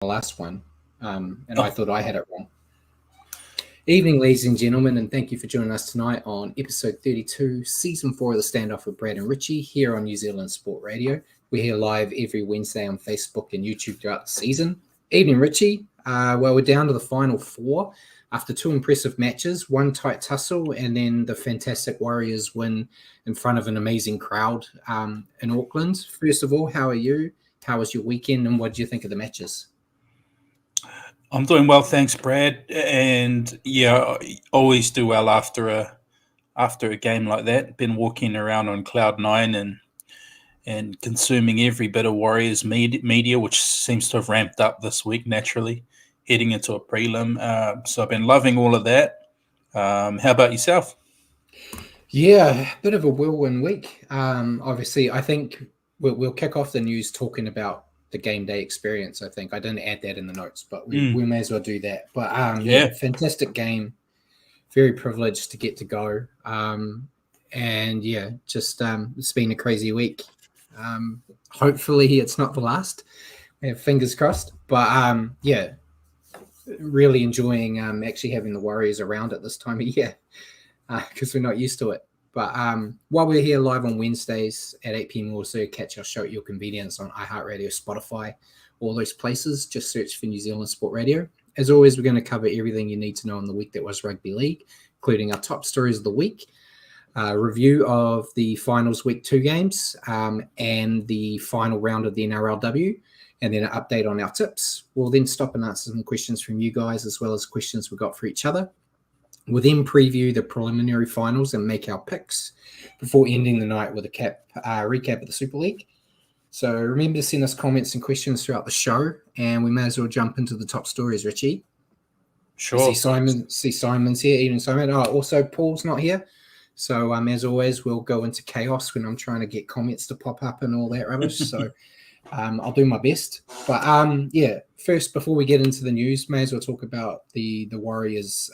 the last one, and I thought I had it wrong. Evening, ladies and gentlemen, and thank you for joining us tonight on episode 32, season 4 of the Stand-Off with Brad and Richie here on New Zealand Sport Radio. We're here live every Wednesday on Facebook and YouTube throughout the season. Evening, Richie. We're down to the final 4 after 2 impressive matches, 1 tight tussle, and then the fantastic Warriors win in front of an amazing crowd in Auckland. First of all, how are you? How was your weekend, and what did you think of the matches? I'm doing well, thanks, Brad. And yeah, I always do well after a game like that. Been walking around on cloud 9 and consuming every bit of Warriors media, which seems to have ramped up this week naturally, heading into a prelim. So I've been loving all of that. How about yourself? Yeah, bit of a whirlwind week. Obviously, I think we'll kick off the news talking about the game day experience. I think I didn't add that in the notes, but we may as well do that. But yeah, fantastic game. Very privileged to get to go. And yeah, just it's been a crazy week. Hopefully, it's not the last. Fingers crossed. But yeah, really enjoying actually having the Warriors around at this time of year because we're not used to it. But while we're here live on Wednesdays at 8 p.m., we'll also catch our show at your convenience on iHeartRadio, Spotify, all those places. Just search for New Zealand Sport Radio. As always, we're going to cover everything you need to know in the week that was rugby league, including our top stories of the week, review of the finals week 2 games, and the final round of the NRLW, and then an update on our tips. We'll then stop and answer some questions from you guys, as well as questions we got for each other. We'll then preview the preliminary finals and make our picks before ending the night with a recap of the Super League. So remember to send us comments and questions throughout the show, and we may as well jump into the top stories, Richie. Sure. See Simon's here, even Simon. Oh, also Paul's not here. So as always, we'll go into chaos when I'm trying to get comments to pop up and all that rubbish. So I'll do my best. But yeah, first, before we get into the news, may as well talk about the Warriors,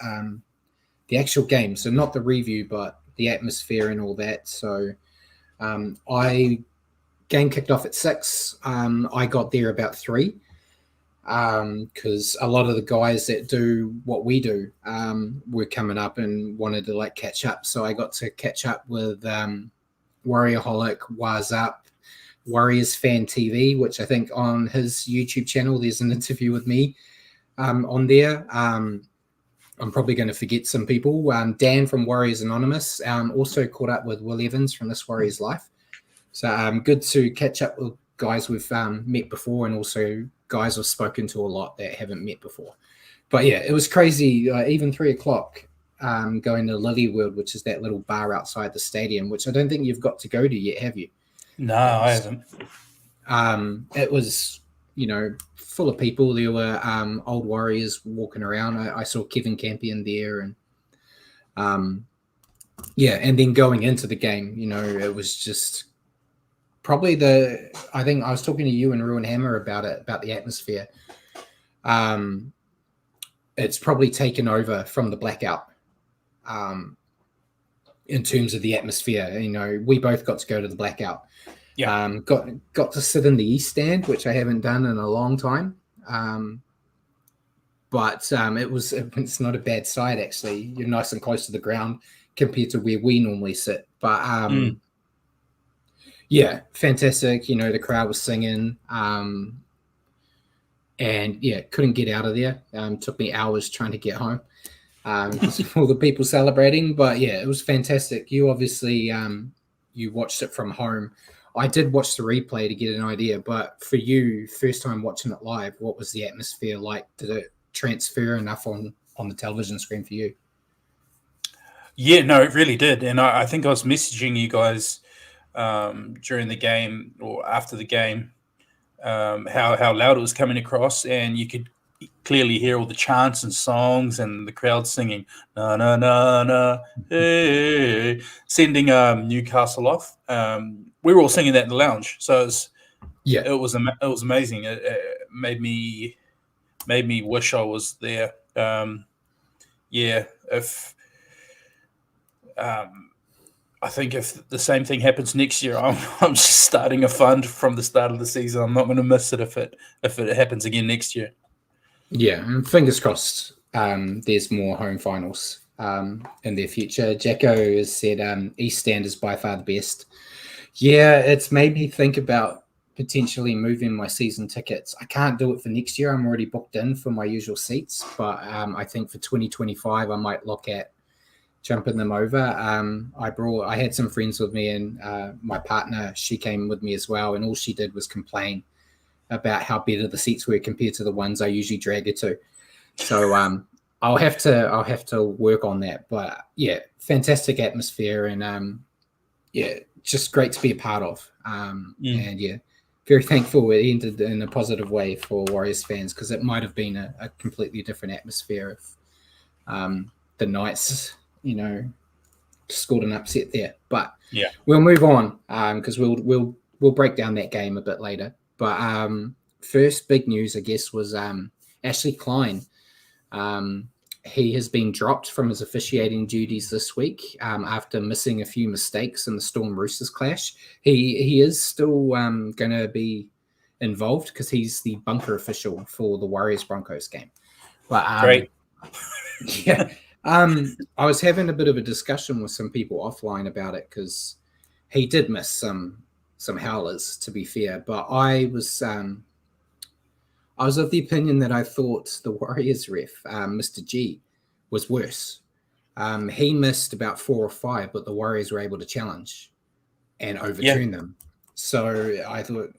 the actual game. So not the review, but the atmosphere and all that. So game kicked off at 6. I got there about 3 because a lot of the guys that do what we do were coming up and wanted to catch up. So I got to catch up with Warriorholic, Waz Up, Warriors Fan TV, which I think on his YouTube channel, there's an interview with me on there. I'm probably going to forget some people. Dan from Warriors Anonymous also caught up with Will Evans from This Warriors Life. So good to catch up with guys we've met before, and also guys I've spoken to a lot that haven't met before. But yeah, it was crazy. Even 3 o'clock going to Lily World, which is that little bar outside the stadium, which I don't think you've got to go to yet, have you? No, I haven't. It was, full of people. There were old Warriors walking around. I saw Kevin Campion there, and yeah, and then going into the game, it was just probably I think I was talking to you and Ruin Hammer about it, about the atmosphere. It's probably taken over from the blackout in terms of the atmosphere. We both got to go to the blackout. Yeah. Got to sit in the East Stand, which I haven't done in a long time. But it's not a bad side, actually. You're nice and close to the ground compared to where we normally sit. But yeah, fantastic. The crowd was singing. And yeah, couldn't get out of there. Took me hours trying to get home. All the people celebrating. But yeah, it was fantastic. You obviously you watched it from home. I did watch the replay to get an idea, but for you, first time watching it live, what was the atmosphere like? Did it transfer enough on the television screen for you? Yeah, no, it really did. And I think I was messaging you guys during the game or after the game how loud it was coming across, and you could clearly hear all the chants and songs and the crowd singing na na na na hey, sending Newcastle off. We were all singing that in the lounge, so it was amazing. It made me wish I was there. Yeah, if I think if the same thing happens next year, I'm just starting a fund from the start of the season. I'm not going to miss it if it happens again next year. Yeah, and fingers crossed. There's more home finals in their future. Jacko has said East Stand is by far the best. Yeah, it's made me think about potentially moving my season tickets. I can't do it for next year. I'm already booked in for my usual seats, but I think for 2025 I might look at jumping them over. I had some friends with me, and my partner, she came with me as well, and all she did was complain about how better the seats were compared to the ones I usually drag her to. So I'll have to work on that. But yeah, fantastic atmosphere, and yeah, just great to be a part of. And yeah, very thankful it ended in a positive way for Warriors fans, because it might have been a completely different atmosphere if the Knights, scored an upset there. But yeah, we'll move on because we'll break down that game a bit later. But first big news, I guess, was Ashley Klein. He has been dropped from his officiating duties this week after missing a few mistakes in the Storm Roosters clash. He is still going to be involved because he's the bunker official for the Warriors Broncos game. But great. Yeah. I was having a bit of a discussion with some people offline about it because he did miss some howlers, to be fair. But I was of the opinion that I thought the Warriors ref, Mr. G, was worse. He missed about 4 or 5, but the Warriors were able to challenge and overturn them. So I thought,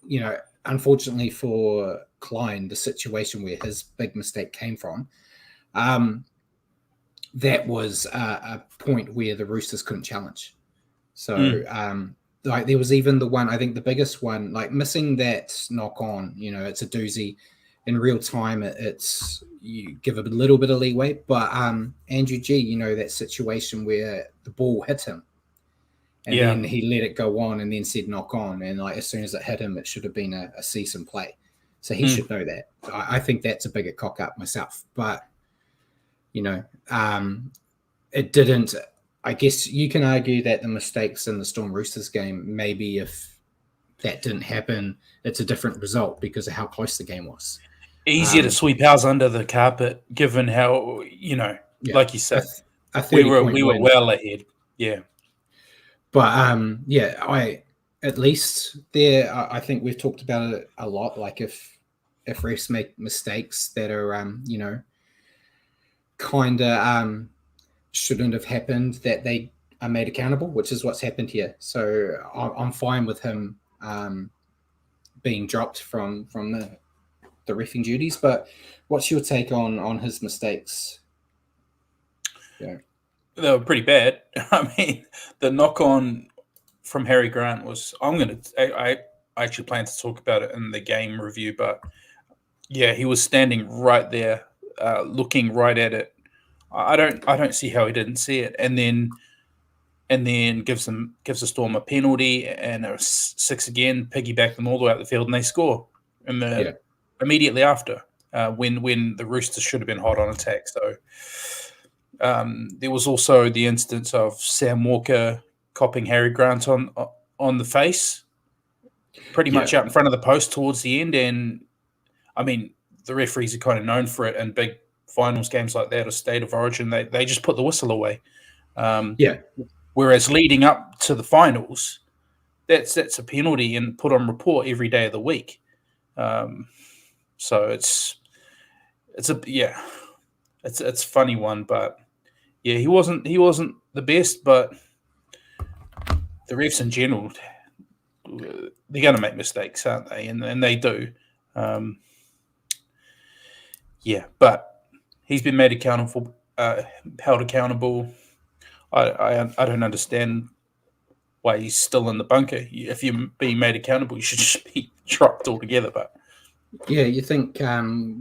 unfortunately for Klein, the situation where his big mistake came from, that was a point where the Roosters couldn't challenge. So there was even the one, I think the biggest one, like missing that knock on, it's a doozy. In real time, it's you give a little bit of leeway. But Andrew G, that situation where the ball hit him and then he let it go on and then said knock on. And like as soon as it hit him, it should have been a cease and play. So he should know that. I think that's a bigger cock up myself. But it didn't. I guess you can argue that the mistakes in the Storm Roosters game, maybe if that didn't happen, it's a different result because of how close the game was. Easier to sweep ours under the carpet, given how like you said, we were well ahead. Yeah, but I at least there. I think we've talked about it a lot. Like if refs make mistakes that are kind of shouldn't have happened, that they are made accountable, which is what's happened here. So I'm fine with him being dropped from the reffing duties. But what's your take on his mistakes? Yeah, they were pretty bad. I mean, the knock on from Harry Grant was. I actually plan to talk about it in the game review, but yeah, he was standing right there, looking right at it. I don't see how he didn't see it, and then gives the Storm a penalty and a 6 again, piggyback them all the way out the field, and they score immediately after when the Roosters should have been hot on attack. So there was also the instance of Sam Walker copping Harry Grant on the face, pretty much out in front of the post towards the end, and I mean the referees are kind of known for it in big finals games like that or State of Origin. They just put the whistle away. Whereas leading up to the finals, that's a penalty and put on report every day of the week. So it's a funny one, but yeah, he wasn't the best, but the refs in general, they're going to make mistakes, aren't they? And they do. But he's been made accountable, held accountable. I don't understand why he's still in the bunker. If you're being made accountable, you should just be dropped altogether. But yeah, you think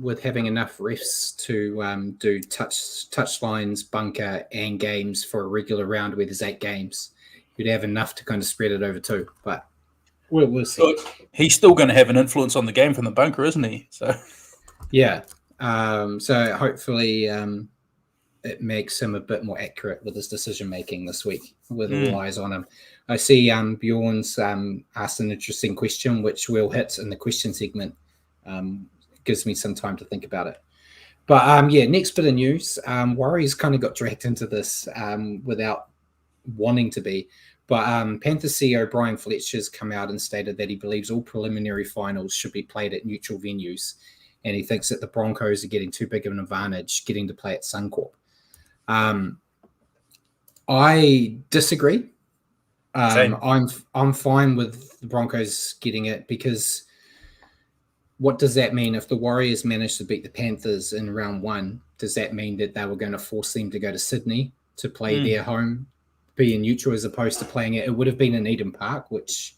with having enough refs to do touch lines, bunker, and games for a regular round where there's 8 games, you'd have enough to kind of spread it over 2. But we'll see. Look, he's still going to have an influence on the game from the bunker, isn't he? So yeah. So hopefully it makes him a bit more accurate with his decision making this week, with all eyes on him. I see Bjorn's asked an interesting question, which we'll hit in the question segment. Gives me some time to think about it. But next bit of news. Warriors kind of got dragged into this without wanting to be. But Panthers CEO Brian Fletcher's come out and stated that he believes all preliminary finals should be played at neutral venues. And he thinks that the Broncos are getting too big of an advantage getting to play at Suncorp. I disagree. I'm fine with the Broncos getting it, because what does that mean? If the Warriors managed to beat the Panthers in round 1, does that mean that they were going to force them to go to Sydney to play their home, being neutral, as opposed to playing it? It would have been in Eden Park, which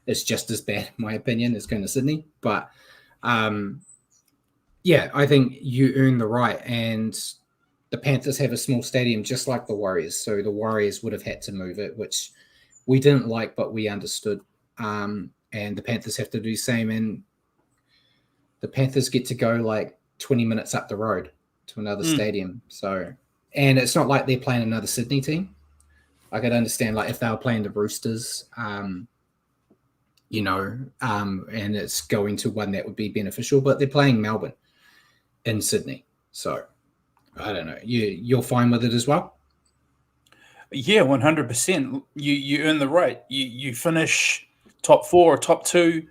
is just as bad, in my opinion, as going to Sydney. But I think you earn the right. And the Panthers have a small stadium just like the Warriors. So the Warriors would have had to move it, which we didn't like, but we understood. And the Panthers have to do the same. And the Panthers get to go like 20 minutes up the road to another stadium. So, and it's not like they're playing another Sydney team. I could understand, like, if they were playing the Roosters, and it's going to one that would be beneficial, but they're playing Melbourne in Sydney. So I don't know. You're fine with it as well? Yeah, 100%. You earn the right. You finish top 4 or top 2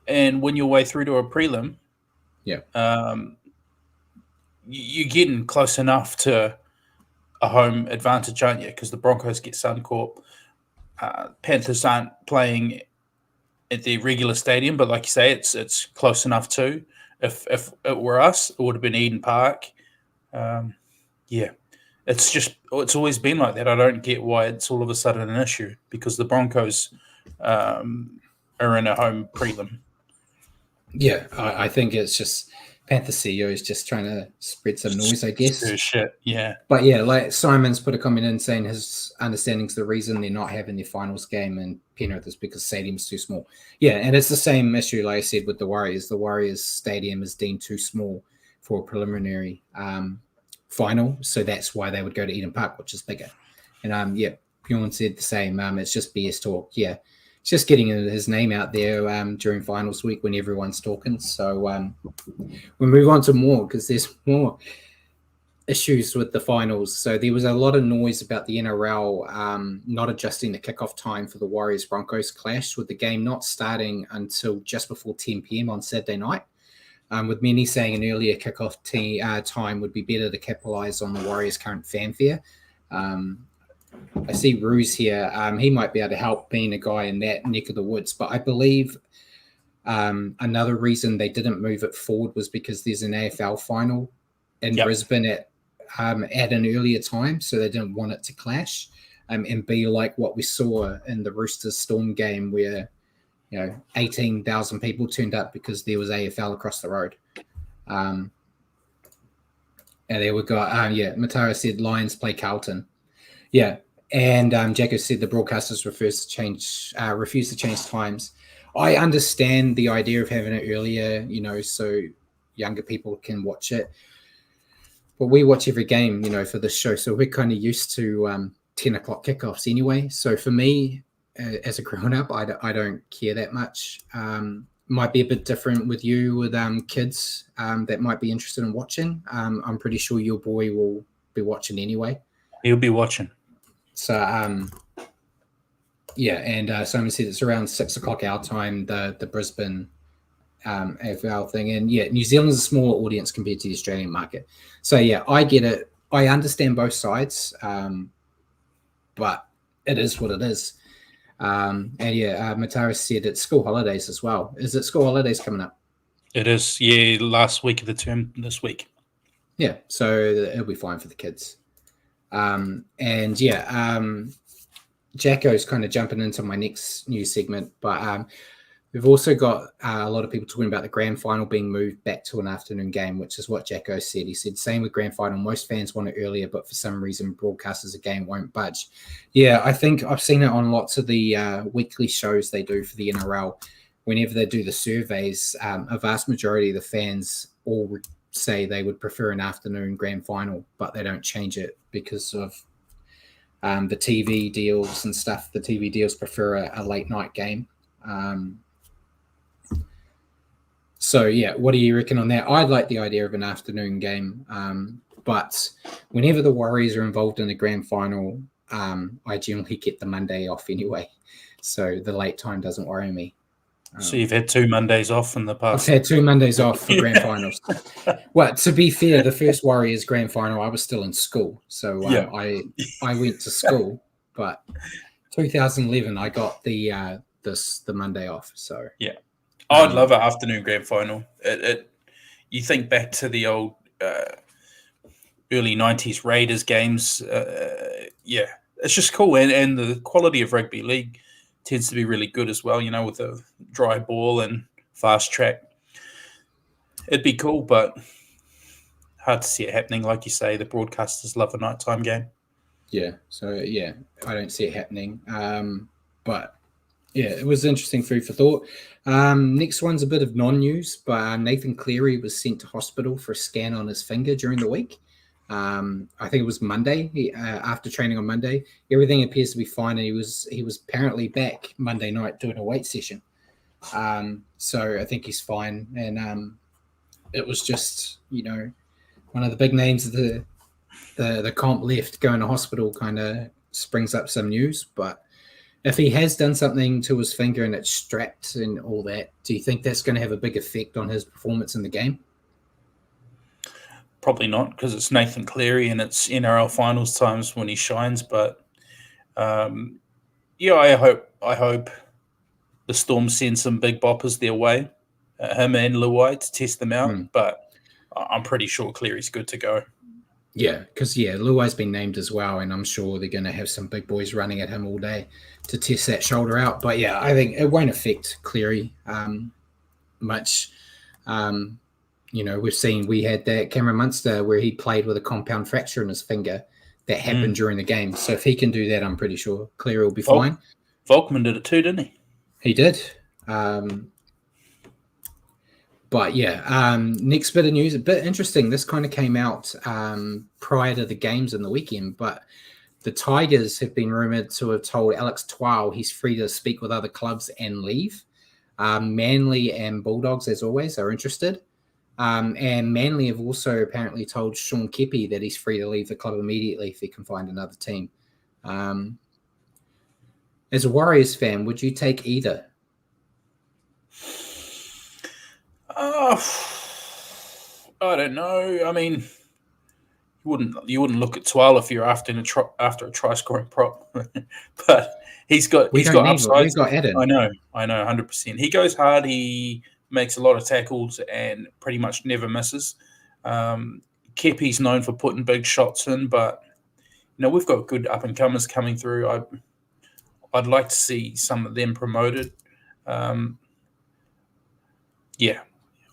and win your way through to a prelim. Yeah. You're getting close enough to a home advantage, aren't you? Because the Broncos get Suncorp. Panthers aren't playing at their regular stadium, but like you say, it's close enough too. If it were us, it would have been Eden Park. It's always been like that. I don't get why it's all of a sudden an issue, because the Broncos are in a home prelim. Yeah, I think it's just Panther CEO is just trying to spread some noise, I guess. Shit, yeah. But yeah, like Simon's put a comment in saying his understanding is the reason they're not having their finals game in Penrith is because stadium's too small. Yeah, and it's the same issue, like I said, with the Warriors. The Warriors stadium is deemed too small for a preliminary final, so that's why they would go to Eden Park, which is bigger. And Bjorn said the same. It's just BS talk. Yeah. It's just getting his name out there during finals week when everyone's talking. So we'll move on to more, because there's more issues with the finals. So there was a lot of noise about the NRL not adjusting the kickoff time for the Warriors-Broncos clash, with the game not starting until just before 10 p.m. on Saturday night, with many saying an earlier kickoff time would be better to capitalize on the Warriors' current fanfare. I see Ruse here. He might be able to help, being a guy in that neck of the woods. But I believe another reason they didn't move it forward was because there's an AFL final in Brisbane at an earlier time, so they didn't want it to clash and be like what we saw in the Roosters Storm game, where 18,000 people turned up because there was AFL across the road. And there we go. Matara said Lions play Carlton. Yeah, and Jacko said the broadcasters refuse to change times. I understand the idea of having it earlier, so younger people can watch it. But we watch every game, for this show, so we're kind of used to 10 o'clock kickoffs anyway. So for me, as a grown-up, I don't care that much. Might be a bit different with you, with kids that might be interested in watching. I'm pretty sure your boy will be watching anyway. He'll be watching. So, and Simon said it's around 6 o'clock our time, the Brisbane AFL thing. And New Zealand's a smaller audience compared to the Australian market. So, I get it. I understand both sides, but it is what it is. Matara said it's school holidays as well. Is it school holidays coming up? It is, last week of the term this week. Yeah, so it'll be fine for the kids. Jacko's kind of jumping into my next news segment, but we've also got a lot of people talking about the grand final being moved back to an afternoon game, which is what Jacko said. He said, same with grand final. Most fans want it earlier, but for some reason, broadcasters again won't budge. Yeah, I think I've seen it on lots of the weekly shows they do for the NRL. Whenever they do the surveys, a vast majority of the fans all say they would prefer an afternoon grand final, but they don't change it because of the TV deals and stuff. The TV deals prefer a late night game. So, yeah, what do you reckon on that? I like the idea of an afternoon game, but whenever the Warriors are involved in a grand final, I generally get the Monday off anyway. So the late time doesn't worry me. So you've had 2 Mondays off in the past? I've had 2 Mondays off for grand finals. Well, to be fair, the first Warriors grand final, I was still in school. So I went to school, but 2011, I got the Monday off. So yeah, I'd love an afternoon grand final. You think back to the old early 90s Raiders games. It's just cool. And the quality of rugby league tends to be really good as well, with a dry ball and fast track. It'd be cool, but hard to see it happening. Like you say, the broadcasters love a nighttime game. Yeah, so I don't see it happening. But yeah, it was interesting food for thought. Next one's a bit of non-news, but Nathan Cleary was sent to hospital for a scan on his finger during the week. I think it was Monday. After training on Monday, everything appears to be fine, and he was apparently back Monday night doing a weight session. So I think he's fine, and it was just one of the big names of the comp left going to hospital kind of springs up some news. But if he has done something to his finger and it's strapped and all that, do you think that's going to have a big effect on his performance in the game? Probably not, because it's Nathan Cleary and it's NRL finals times when he shines. But I hope the Storm send some big boppers their way, him and Luai, to test them out. But I'm pretty sure Cleary's good to go. Yeah, because Luai's been named as well, and I'm sure they're going to have some big boys running at him all day to test that shoulder out. But yeah, I think it won't affect Cleary much. We had that Cameron Munster where he played with a compound fracture in his finger that happened during the game. So if he can do that, I'm pretty sure Cleary will be fine. Volkman did it too, didn't he? He did. But yeah, next bit of news, a bit interesting. This kind of came out prior to the games in the weekend, but the Tigers have been rumored to have told Alex Twal he's free to speak with other clubs and leave. Manly and Bulldogs, as always, are interested. And Manly have also apparently told Sean Kepi that he's free to leave the club immediately if he can find another team. As a Warriors fan, would you take either? I don't know. I mean, you wouldn't look at Twal if you're after a try scoring prop, but he's got upside. We've got Eden. I know, 100%. He goes hard. He makes a lot of tackles and pretty much never misses. Kepi's known for putting big shots in, but we've got good up and comers coming through. I'd like to see some of them promoted.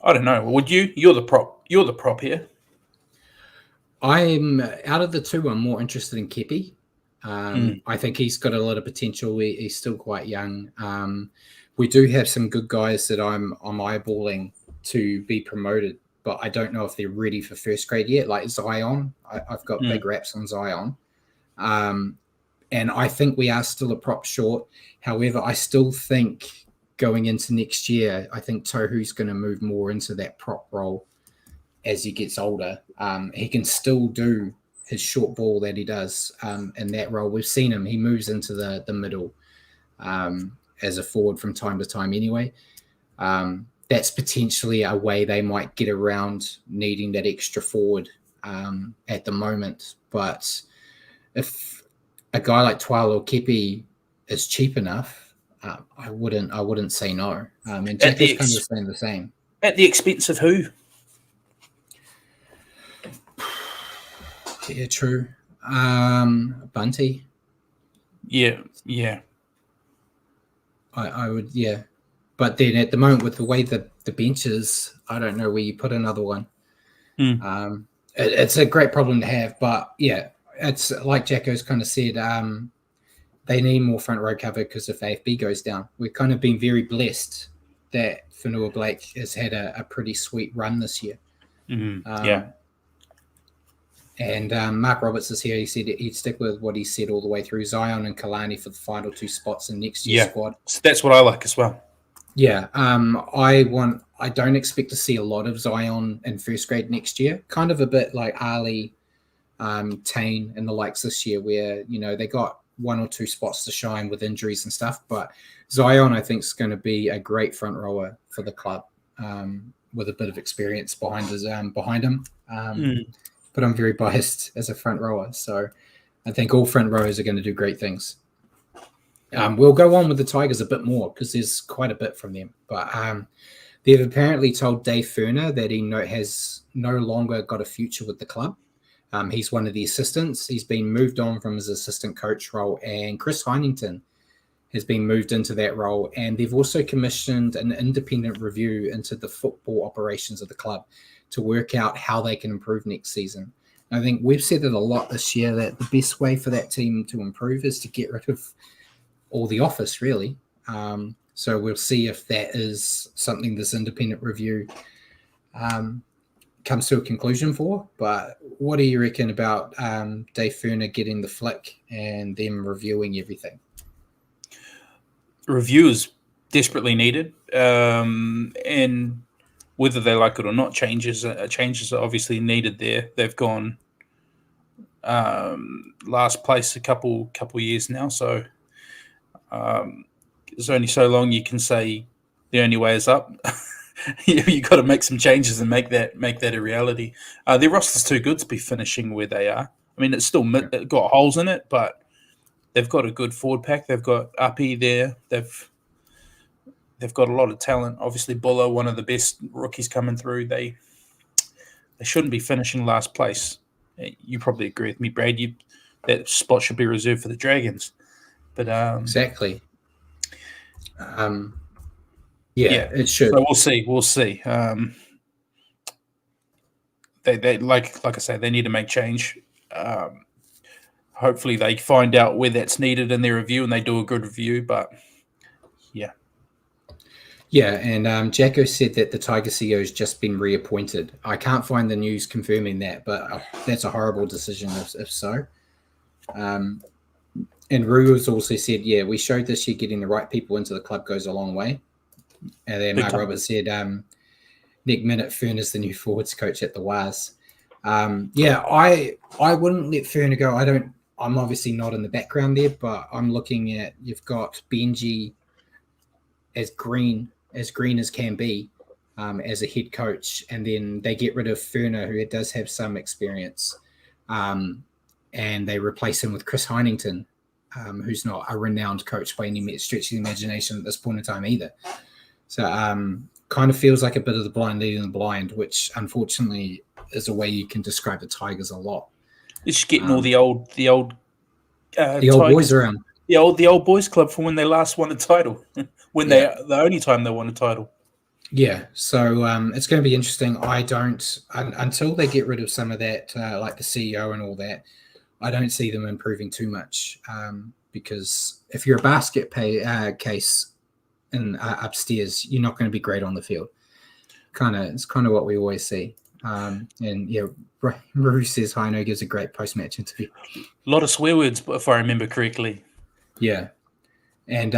I don't know. Would you? You're the prop here. I'm out of the two. I'm more interested in Kepi. I think he's got a lot of potential. He's still quite young. We do have some good guys that I'm eyeballing to be promoted, but I don't know if they're ready for first grade yet. Like Zion, I've got big raps on Zion, and I think we are still a prop short. However, I still think going into next year, I think Tohu's going to move more into that prop role as he gets older. He can still do his short ball that he does in that role. We've seen him. He moves into the middle as a forward from time to time anyway. That's potentially a way they might get around needing that extra forward at the moment. But if a guy like Twal or Kepi is cheap enough, I wouldn't say no. And Jack is kind of saying the same. At the expense of who? Yeah, true. Bunty. Yeah. I would, yeah. But then at the moment, with the way the bench is, I don't know where you put another one. It's a great problem to have, but yeah, it's like Jacko's kind of said. They need more front row cover because if AFB goes down, we've kind of been very blessed that Whenua Blake has had a pretty sweet run this year. Yeah. And Mark Roberts is here. He said he'd stick with what he said all the way through. Zion and Kalani for the final 2 spots in next year's squad. So that's what I like as well. Yeah, I don't expect to see a lot of Zion in first grade next year. Kind of a bit like Ali, Tane, and the likes this year, where they got 1 or 2 spots to shine with injuries and stuff. But Zion, I think, is going to be a great front rower for the club, with a bit of experience behind him. But I'm very biased as a front rower, so I think all front rowers are going to do great things. We'll go on with the Tigers a bit more because there's quite a bit from them. But they've apparently told Dave Furner that he has no longer got a future with the club. He's one of the assistants. He's been moved on from his assistant coach role, and Chris Heinington has been moved into that role. And they've also commissioned an independent review into the football operations of the club to work out how they can improve next season. And I think we've said it a lot this year that the best way for that team to improve is to get rid of all the office, really. So we'll see if that is something this independent review comes to a conclusion for. But what do you reckon about Dave Furner getting the flick and them reviewing everything? Review is desperately needed, and whether they like it or not, changes are obviously needed there. They've gone last place a couple years now, so there's only so long you can say the only way is up. You got to make some changes and make that a reality. Their roster's too good to be finishing where they are. I mean, it's still got holes in it, but they've got a good forward pack. They've got Uppy there. They've got a lot of talent. Obviously, Buller, one of the best rookies coming through. They shouldn't be finishing last place. You probably agree with me, Brad. That spot should be reserved for the Dragons. But exactly. It should. So we'll see. They like I say, they need to make change. Hopefully they find out where that's needed in their review and they do a good review. But yeah, and Jacko said that the Tiger CEO has just been reappointed. I can't find the news confirming that, but that's a horrible decision if so. And Rue has also said, we showed this year getting the right people into the club goes a long way. And then Mark Roberts said, Nick Minute, Fern is the new forwards coach at the Waz. I wouldn't let Fern go. I'm obviously not in the background there, but I'm looking at, you've got Benji as green as can be as a head coach. And then they get rid of Ferner, who does have some experience. And they replace him with Chris Heinington, who's not a renowned coach by any stretch of the imagination at this point in time either. So kind of feels like a bit of the blind leading the blind, which unfortunately is a way you can describe the Tigers a lot. It's just getting all the old Tigers, boys around. The old boys club from when they last won a title, the only time they won a title. Yeah, so it's going to be interesting. Until they get rid of some of that, like the CEO and all that, I don't see them improving too much because if you're a basket case in upstairs, you're not going to be great on the field. It's kind of what we always see. Rue says Heino gives a great post-match interview. A lot of swear words, if I remember correctly. Yeah, and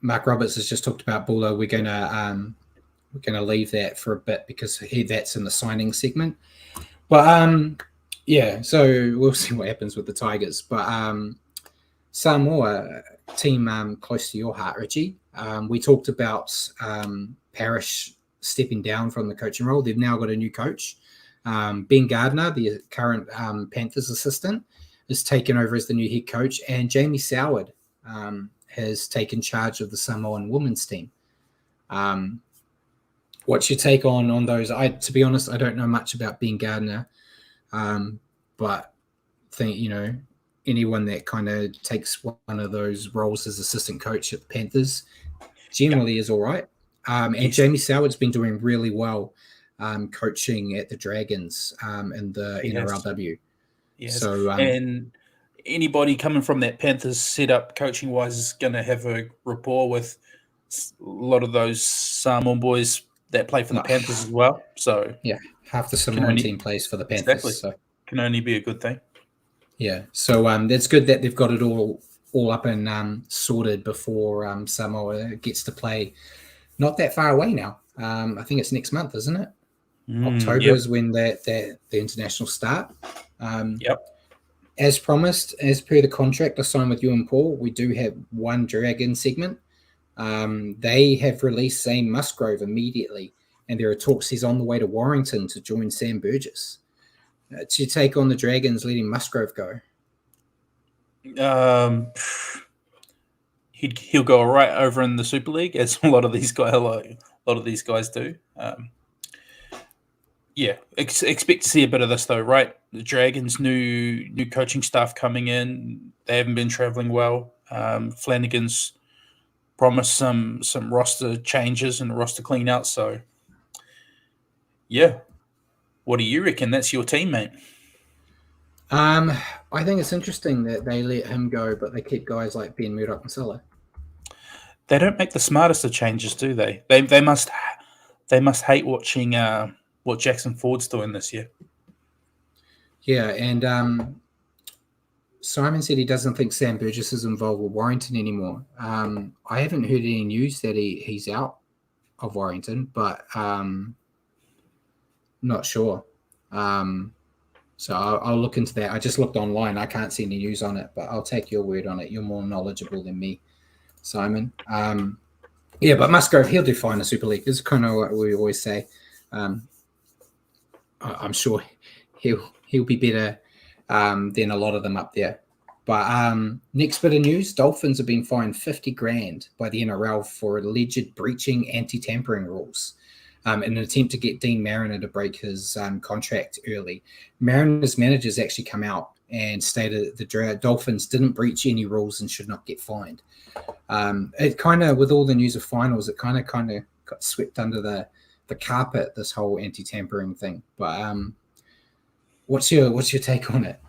Mark Roberts has just talked about Buller. We're gonna leave that for a bit because that's in the signing segment. But so we'll see what happens with the Tigers. But Samoa team close to your heart, Richie. We talked about Parrish stepping down from the coaching role. They've now got a new coach. Ben Gardner, the current Panthers assistant, is taken over as the new head coach, and Jamie Soward has taken charge of the Samoan women's team. What's your take on those? To be honest, I don't know much about Ben Gardner, but think anyone that kind of takes one of those roles as assistant coach at the Panthers generally is all right. And Jamie Soward's been doing really well coaching at the Dragons in the NRLW. Yes. So, and anybody coming from that Panthers setup coaching-wise is going to have a rapport with a lot of those Samoan boys that play for the Panthers as well. So half the Samoan team plays for the Panthers. Exactly. So can only be a good thing. Yeah, so that's good that they've got it all up and sorted before Samoa gets to play. Not that far away now. I think it's next month, isn't it? October is when the international start. Yep. As promised, as per the contract I signed with you and Paul, we do have one Dragon segment. They have released Sam Musgrove immediately, and there are talks he's on the way to Warrington to join Sam Burgess. To take on the Dragons, letting Musgrove go. He'll go all right over in the Super League, as a lot of these guys do. Expect to see a bit of this though, right? The Dragons' new coaching staff coming in. They haven't been traveling well. Flanagan's promised some roster changes and roster clean out. So, yeah, what do you reckon? That's your team, mate. I think it's interesting that they let him go, but they keep guys like Ben Murdoch and Silla. They don't make the smartest of changes, do they? They must hate watching what Jackson Ford's doing this year. Yeah, and Simon said he doesn't think Sam Burgess is involved with Warrington anymore. I haven't heard any news that he's out of Warrington, but not sure. So I'll look into that. I just looked online. I can't see any news on it, but I'll take your word on it. You're more knowledgeable than me, Simon. But Musgrove, he'll do fine in the Super League. It's kind of what we always say. I'm sure he'll be better than a lot of them up there. But next bit of news, Dolphins have been fined $50,000 by the NRL for alleged breaching anti-tampering rules. In an attempt to get Dean Mariner to break his contract early. Mariner's managers actually come out and stated that the Dolphins didn't breach any rules and should not get fined. It kind of, with all the news of finals, it kind of got swept under the carpet, this whole anti-tampering thing. But what's your take on it?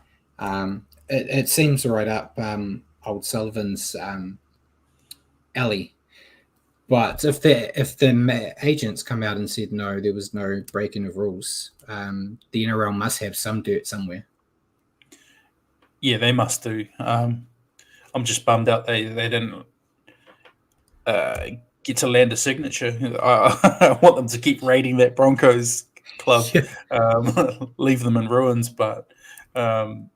It seems right up old Sullivan's alley. But if the agents come out and said no, there was no breaking of rules, the NRL must have some dirt somewhere. Yeah, they must do. I'm just bummed out they didn't get to land a signature. I want them to keep raiding that Broncos club, leave them in ruins. But I'd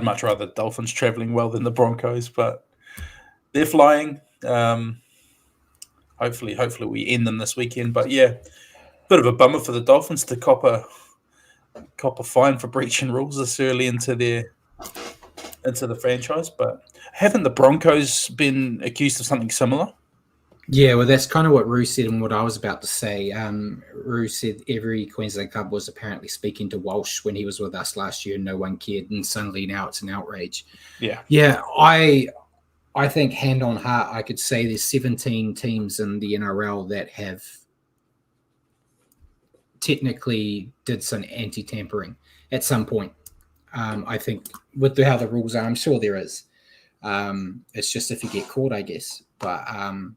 much rather the Dolphins traveling well than the Broncos. But they're flying. Hopefully we end them this weekend. But yeah, bit of a bummer for the Dolphins to cop a fine for breaching rules this early into the franchise. But haven't the Broncos been accused of something similar? Yeah, well, that's kind of what Roo said and what I was about to say. Roo said every Queensland club was apparently speaking to Walsh when he was with us last year. No one cared, and suddenly now it's an outrage. Yeah, I think hand on heart, I could say there's 17 teams in the NRL that have technically did some anti-tampering at some point. I think with how the rules are, I'm sure there is. It's just if you get caught, I guess. But I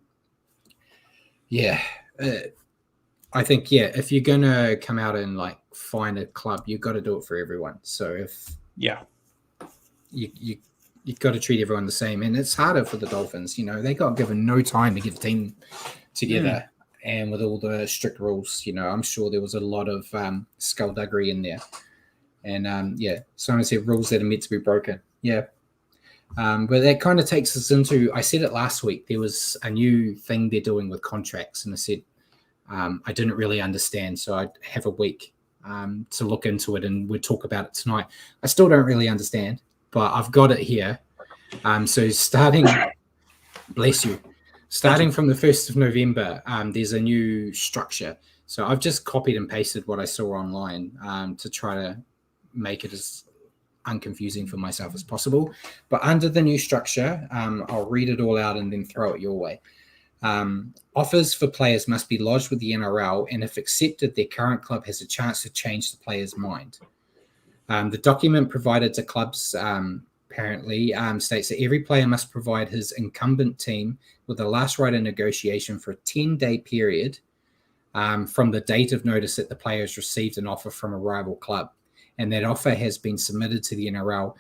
think if you're gonna come out and like find a club, you've got to do it for everyone. So if you've got to treat everyone the same, and it's harder for the Dolphins. They got given no time to get the team together, and with all the strict rules, I'm sure there was a lot of skullduggery in there. And someone said rules that are meant to be broken. Yeah. But that kind of takes us into, I said it last week, there was a new thing they're doing with contracts. And I said, I didn't really understand. So I'd have a week to look into it and we'd talk about it tonight. I still don't really understand, but I've got it here. So starting from the 1st of November, there's a new structure. So I've just copied and pasted what I saw online to try to make it as unconfusing for myself as possible. But under the new structure, I'll read it all out and then throw it your way. Offers for players must be lodged with the NRL, and if accepted, their current club has a chance to change the player's mind. The document provided to clubs apparently states that every player must provide his incumbent team with a last right of negotiation for a 10-day period from the date of notice that the player has received an offer from a rival club, and that offer has been submitted to the NRL,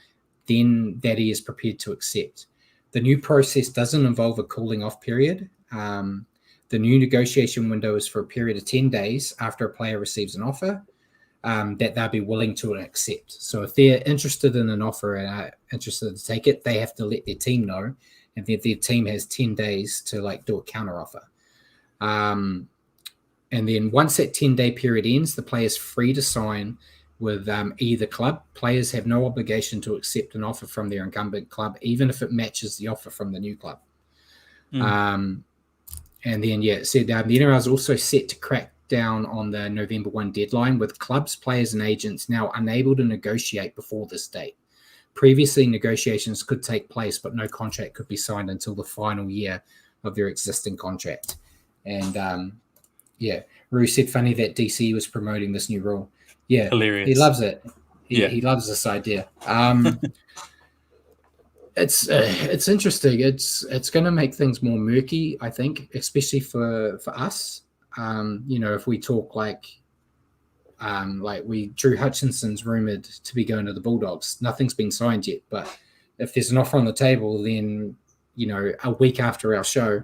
then that he is prepared to accept. The new process doesn't involve a cooling off period. The new negotiation window is for a period of 10 days after a player receives an offer that they'll be willing to accept. So if they're interested in an offer and are interested to take it, they have to let their team know, and their team has 10 days to do a counter offer. And then once that 10-day period ends, the player is free to sign with either club. Players have no obligation to accept an offer from their incumbent club, even if it matches the offer from the new club. And then, it said the NRL is also set to crack down on the November 1 deadline, with clubs, players, and agents now unable to negotiate before this date. Previously, negotiations could take place, but no contract could be signed until the final year of their existing contract. And Rue said, funny that DC was promoting this new rule. Yeah, hilarious. He loves it. He loves this idea. It's interesting. It's going to make things more murky, I think, especially for us. If we talk Drew Hutchinson's rumored to be going to the Bulldogs. Nothing's been signed yet, but if there's an offer on the table, then a week after our show,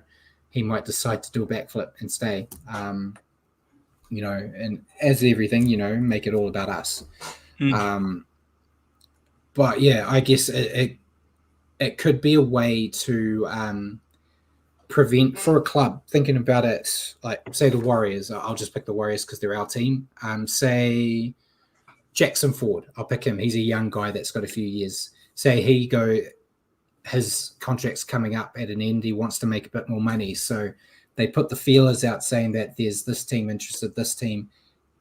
he might decide to do a backflip and stay. And as everything, make it all about us. But I guess it could be a way to prevent, for a club, thinking about it, say the Warriors. I'll just pick the Warriors because they're our team. Say Jackson Ford. I'll pick him. He's a young guy that's got a few years. Say his contract's coming up at an end. He wants to make a bit more money. So they put the feelers out saying that there's this team interested, this team,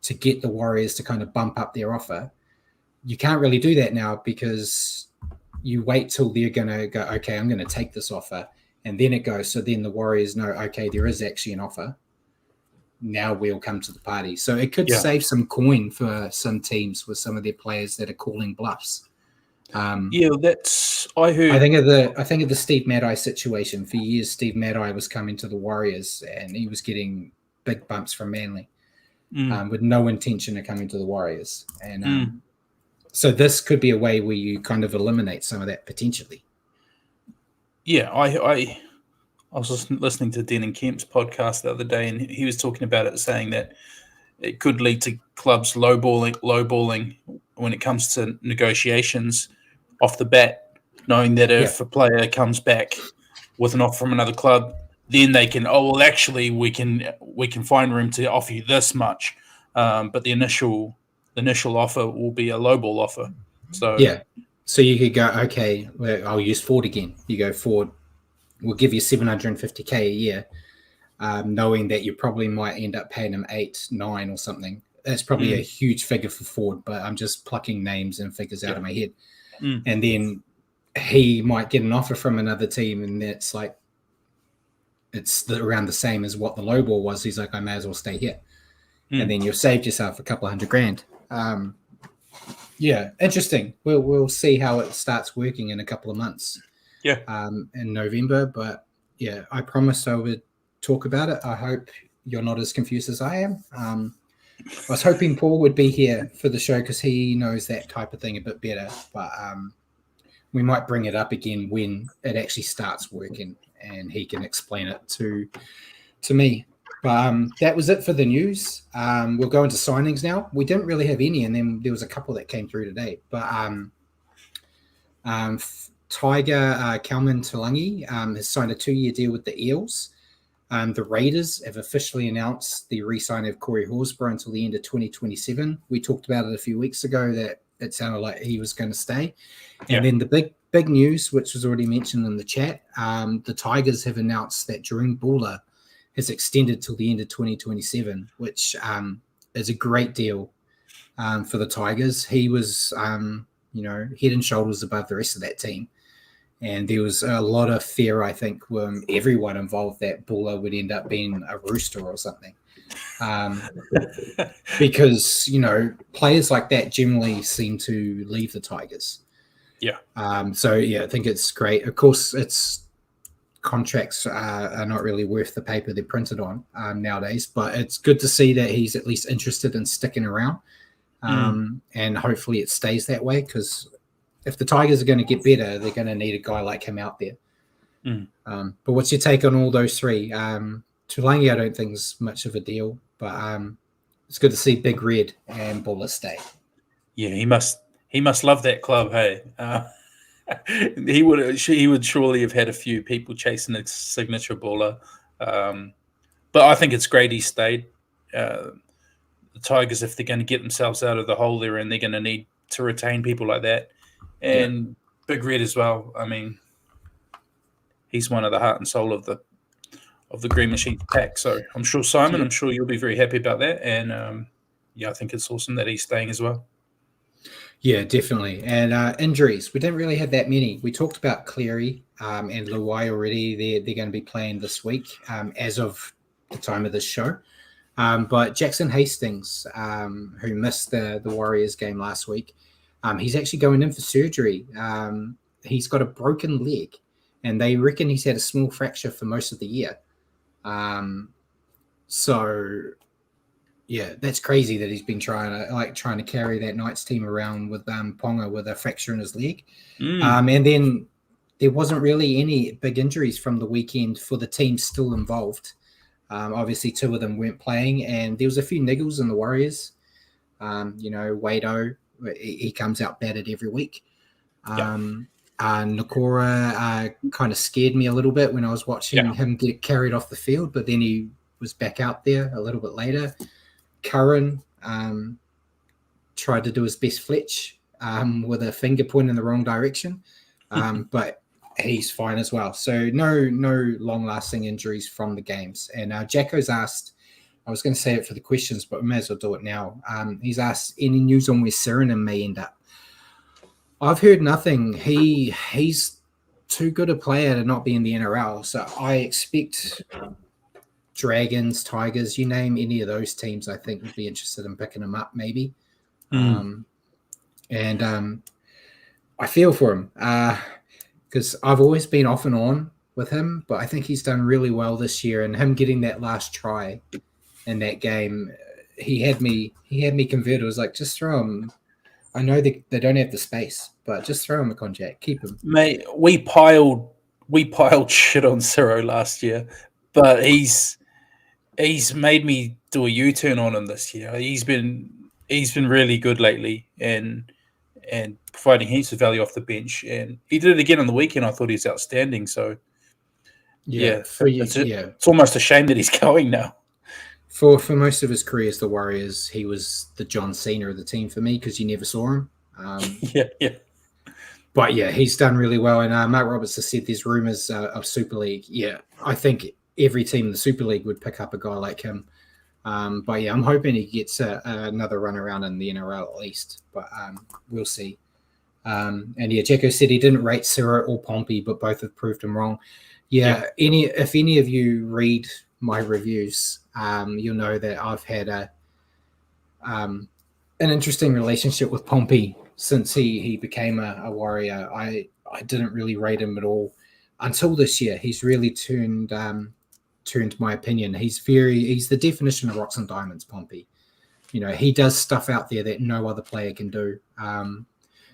to get the Warriors to kind of bump up their offer. You can't really do that now because you wait till they're going to go, okay, I'm going to take this offer. And then it goes. So then the Warriors know, okay, there is actually an offer. Now we'll come to the party. So it could save some coin for some teams with some of their players that are calling bluffs. That's I heard. I think of the Steve Maddai situation. For years, Steve Maddai was coming to the Warriors, and he was getting big bumps from Manly, with no intention of coming to the Warriors. And so this could be a way where you kind of eliminate some of that potentially. Yeah, I was just listening to Den and Kemp's podcast the other day, and he was talking about it, saying that it could lead to clubs lowballing when it comes to negotiations off the bat, knowing that if a player comes back with an offer from another club, then they can, actually we can find room to offer you this much, but the initial offer will be a lowball offer. So so you could go, okay, well, I'll use Ford again. You go, Ford, we'll give you $750K a year, knowing that you probably might end up paying him 8, 9 or something. That's probably a huge figure for Ford, but I'm just plucking names and figures out of my head. And then he might get an offer from another team, and it's around the same as what the lowball was. He's like, I may as well stay here. And then you've saved yourself a couple $100,000. Interesting. We'll see how it starts working in a couple of months. In November. But I promised I would talk about it. I hope you're not as confused as I am. I was hoping Paul would be here for the show because he knows that type of thing a bit better. But we might bring it up again when it actually starts working, and he can explain it to me. But that was it for the news. We'll go into signings now. We didn't really have any, and then there was a couple that came through today. But Tiger Kalman Talangi has signed a 2-year deal with the Eels. The Raiders have officially announced the re-signing of Corey Horsburgh until the end of 2027. We talked about it a few weeks ago that it sounded like he was going to stay. And then the big news, which was already mentioned in the chat, the Tigers have announced that Jerome Buller has extended till the end of 2027, which is a great deal for the Tigers. He was, head and shoulders above the rest of that team. And there was a lot of fear, I think, when everyone involved that Buller would end up being a Rooster or something. Because, players like that generally seem to leave the Tigers. I think it's great. Of course, it's contracts are not really worth the paper they're printed on nowadays. But it's good to see that he's at least interested in sticking around, and hopefully it stays that way, because if the Tigers are going to get better, they're going to need a guy like him out there. But what's your take on all those three? Tulangi, I don't think is much of a deal, but it's good to see Big Red and Buller stay. Yeah, he must love that club, hey. He would surely have had a few people chasing the signature Buller. But I think it's great he stayed. The Tigers, if they're going to get themselves out of the hole they're in, they're going to need to retain people like that. And Big Red as well. I mean, he's one of the heart and soul of the Green Machine pack. So I'm sure, Simon, I'm sure you'll be very happy about that. And I think it's awesome that he's staying as well. Yeah, definitely. And injuries, we didn't really have that many. We talked about Cleary and Luai already. They're going to be playing this week as of the time of this show. But Jackson Hastings, who missed the Warriors game last week, he's actually going in for surgery. He's got a broken leg, and they reckon he's had a small fracture for most of the year. So, yeah, that's crazy that he's been trying to carry that Knights team around with Ponga with a fracture in his leg. And then there wasn't really any big injuries from the weekend for the team still involved. Obviously, two of them weren't playing, and there was a few niggles in the Warriors. Wado, he comes out battered every week. Nakora kind of scared me a little bit when I was watching him get carried off the field, but then he was back out there a little bit later. Curran tried to do his best Fletch with a finger point in the wrong direction, but he's fine as well. So no long-lasting injuries from the games. And Jacko's asked, I was going to say it for the questions, but we may as well do it now. He's asked, any news on where Suriname may end up? I've heard nothing. He's too good a player to not be in the NRL, so I expect Dragons, Tigers, you name any of those teams, I think would be interested in picking him up maybe. And I feel for him because I've always been off and on with him, but I think he's done really well this year, and him getting that last try in that game, he had me converted. It was like, just throw him. I know they don't have the space, but just throw him a Konjac. Keep him. Mate, we piled shit on Ciro last year, but he's made me do a U-turn on him this year. He's been really good lately and providing heaps of value off the bench. And he did it again on the weekend. I thought he was outstanding. So it's almost a shame that he's going now. For most of his career as the Warriors, he was the John Cena of the team for me because you never saw him. But yeah, he's done really well. And Mark Roberts has said there's rumors of Super League. Yeah, I think every team in the Super League would pick up a guy like him. But yeah, I'm hoping he gets another run around in the NRL at least. But we'll see. And yeah, Jacko said he didn't rate Ciro or Pompey, but both have proved him wrong. If any of you read my reviews, you'll know that I've had an interesting relationship with Pompey since he became a Warrior. I didn't really rate him at all until this year. He's really turned my opinion. He's the definition of rocks and diamonds, Pompey. He does stuff out there that no other player can do.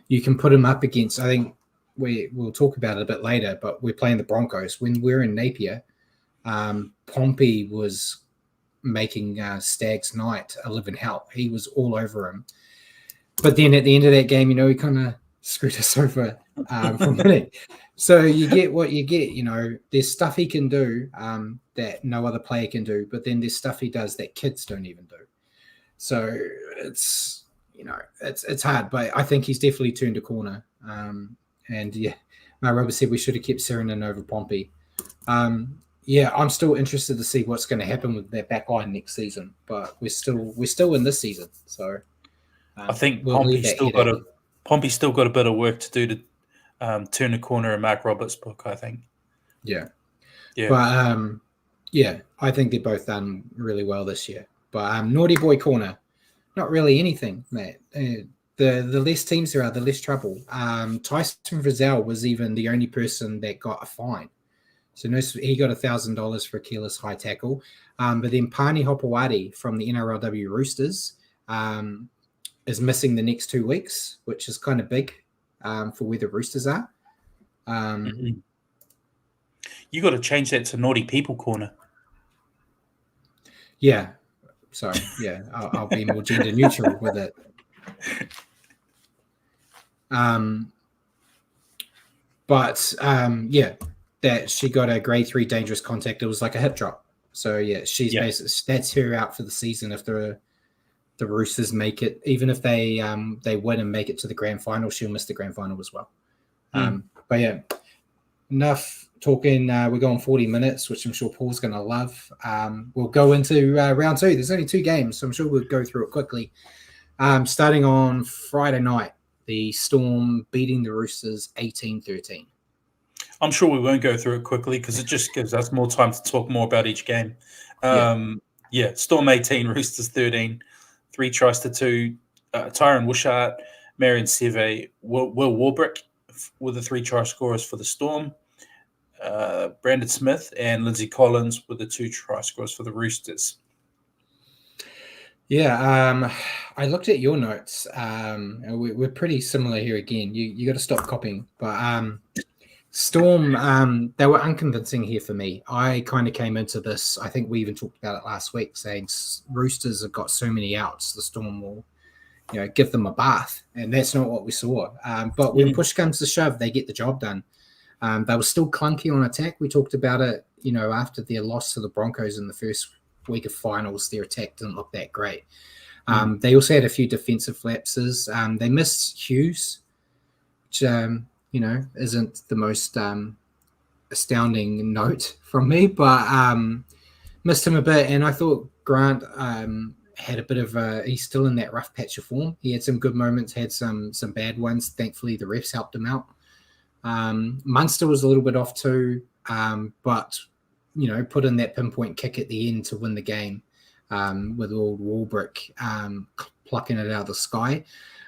You can put him up against, I think we'll talk about it a bit later, but we're playing the Broncos. When we're in Napier, Pompey was making Stag's night a living hell. He was all over him. But then at the end of that game, he kind of screwed us over from winning. So you get what you get. There's stuff he can do that no other player can do, but then there's stuff he does that kids don't even do. So it's hard, but I think he's definitely turned a corner. And yeah, my Robert said we should have kept Serenan over Pompey. I'm still interested to see what's going to happen with that back line next season, but we're still in this season. So I think Pompey's still got a bit of work to do to turn a corner in Mark Roberts' book, I think. Yeah. But I think they've both done really well this year. But Naughty Boy Corner, not really anything, mate. The less teams there are, the less trouble. Tyson Frizzell was even the only person that got a fine. So he got $1,000 for a careless high tackle. But then Pani Hopewadi from the NRLW Roosters is missing the next 2 weeks, which is kind of big for where the Roosters are. You got to change that to Naughty People Corner. Yeah. Sorry. Yeah, I'll be more gender neutral with it. That she got a grade 3 dangerous contact. It was like a hip drop. So she's basically, that's her out for the season if the Roosters make it. Even if they win and make it to the grand final, she'll miss the grand final as well. But yeah, enough talking. We're going 40 minutes, which I'm sure Paul's going to love. We'll go into round 2. There's only 2 games, so I'm sure we'll go through it quickly. Starting on Friday night, the Storm beating the Roosters 18-13. I'm sure we won't go through it quickly because it just gives us more time to talk more about each game. Storm 18, Roosters 13, 3 tries to 2. Tyron Wishart, Marion Seve, Will Warbrick were the 3 try scorers for the Storm. Brandon Smith and Lindsay Collins were the 2 try scorers for the Roosters. Yeah, I looked at your notes. And we're pretty similar here again. You got to stop copying. But Storm, they were unconvincing here for me. I kind of came into this, I think we even talked about it last week, saying Roosters have got so many outs, the Storm will give them a bath. And that's not what we saw. But when push comes to shove, they get the job done. They were still clunky on attack. We talked about it, after their loss to the Broncos in the first week of finals, their attack didn't look that great. They also had a few defensive lapses. They missed Hughes, which isn't the most astounding note from me, but missed him a bit. And I thought Grant had a bit of he's still in that rough patch of form. He had some good moments, had some bad ones. Thankfully, the refs helped him out. Munster was a little bit off too, but put in that pinpoint kick at the end to win the game with old Warbrick plucking it out of the sky.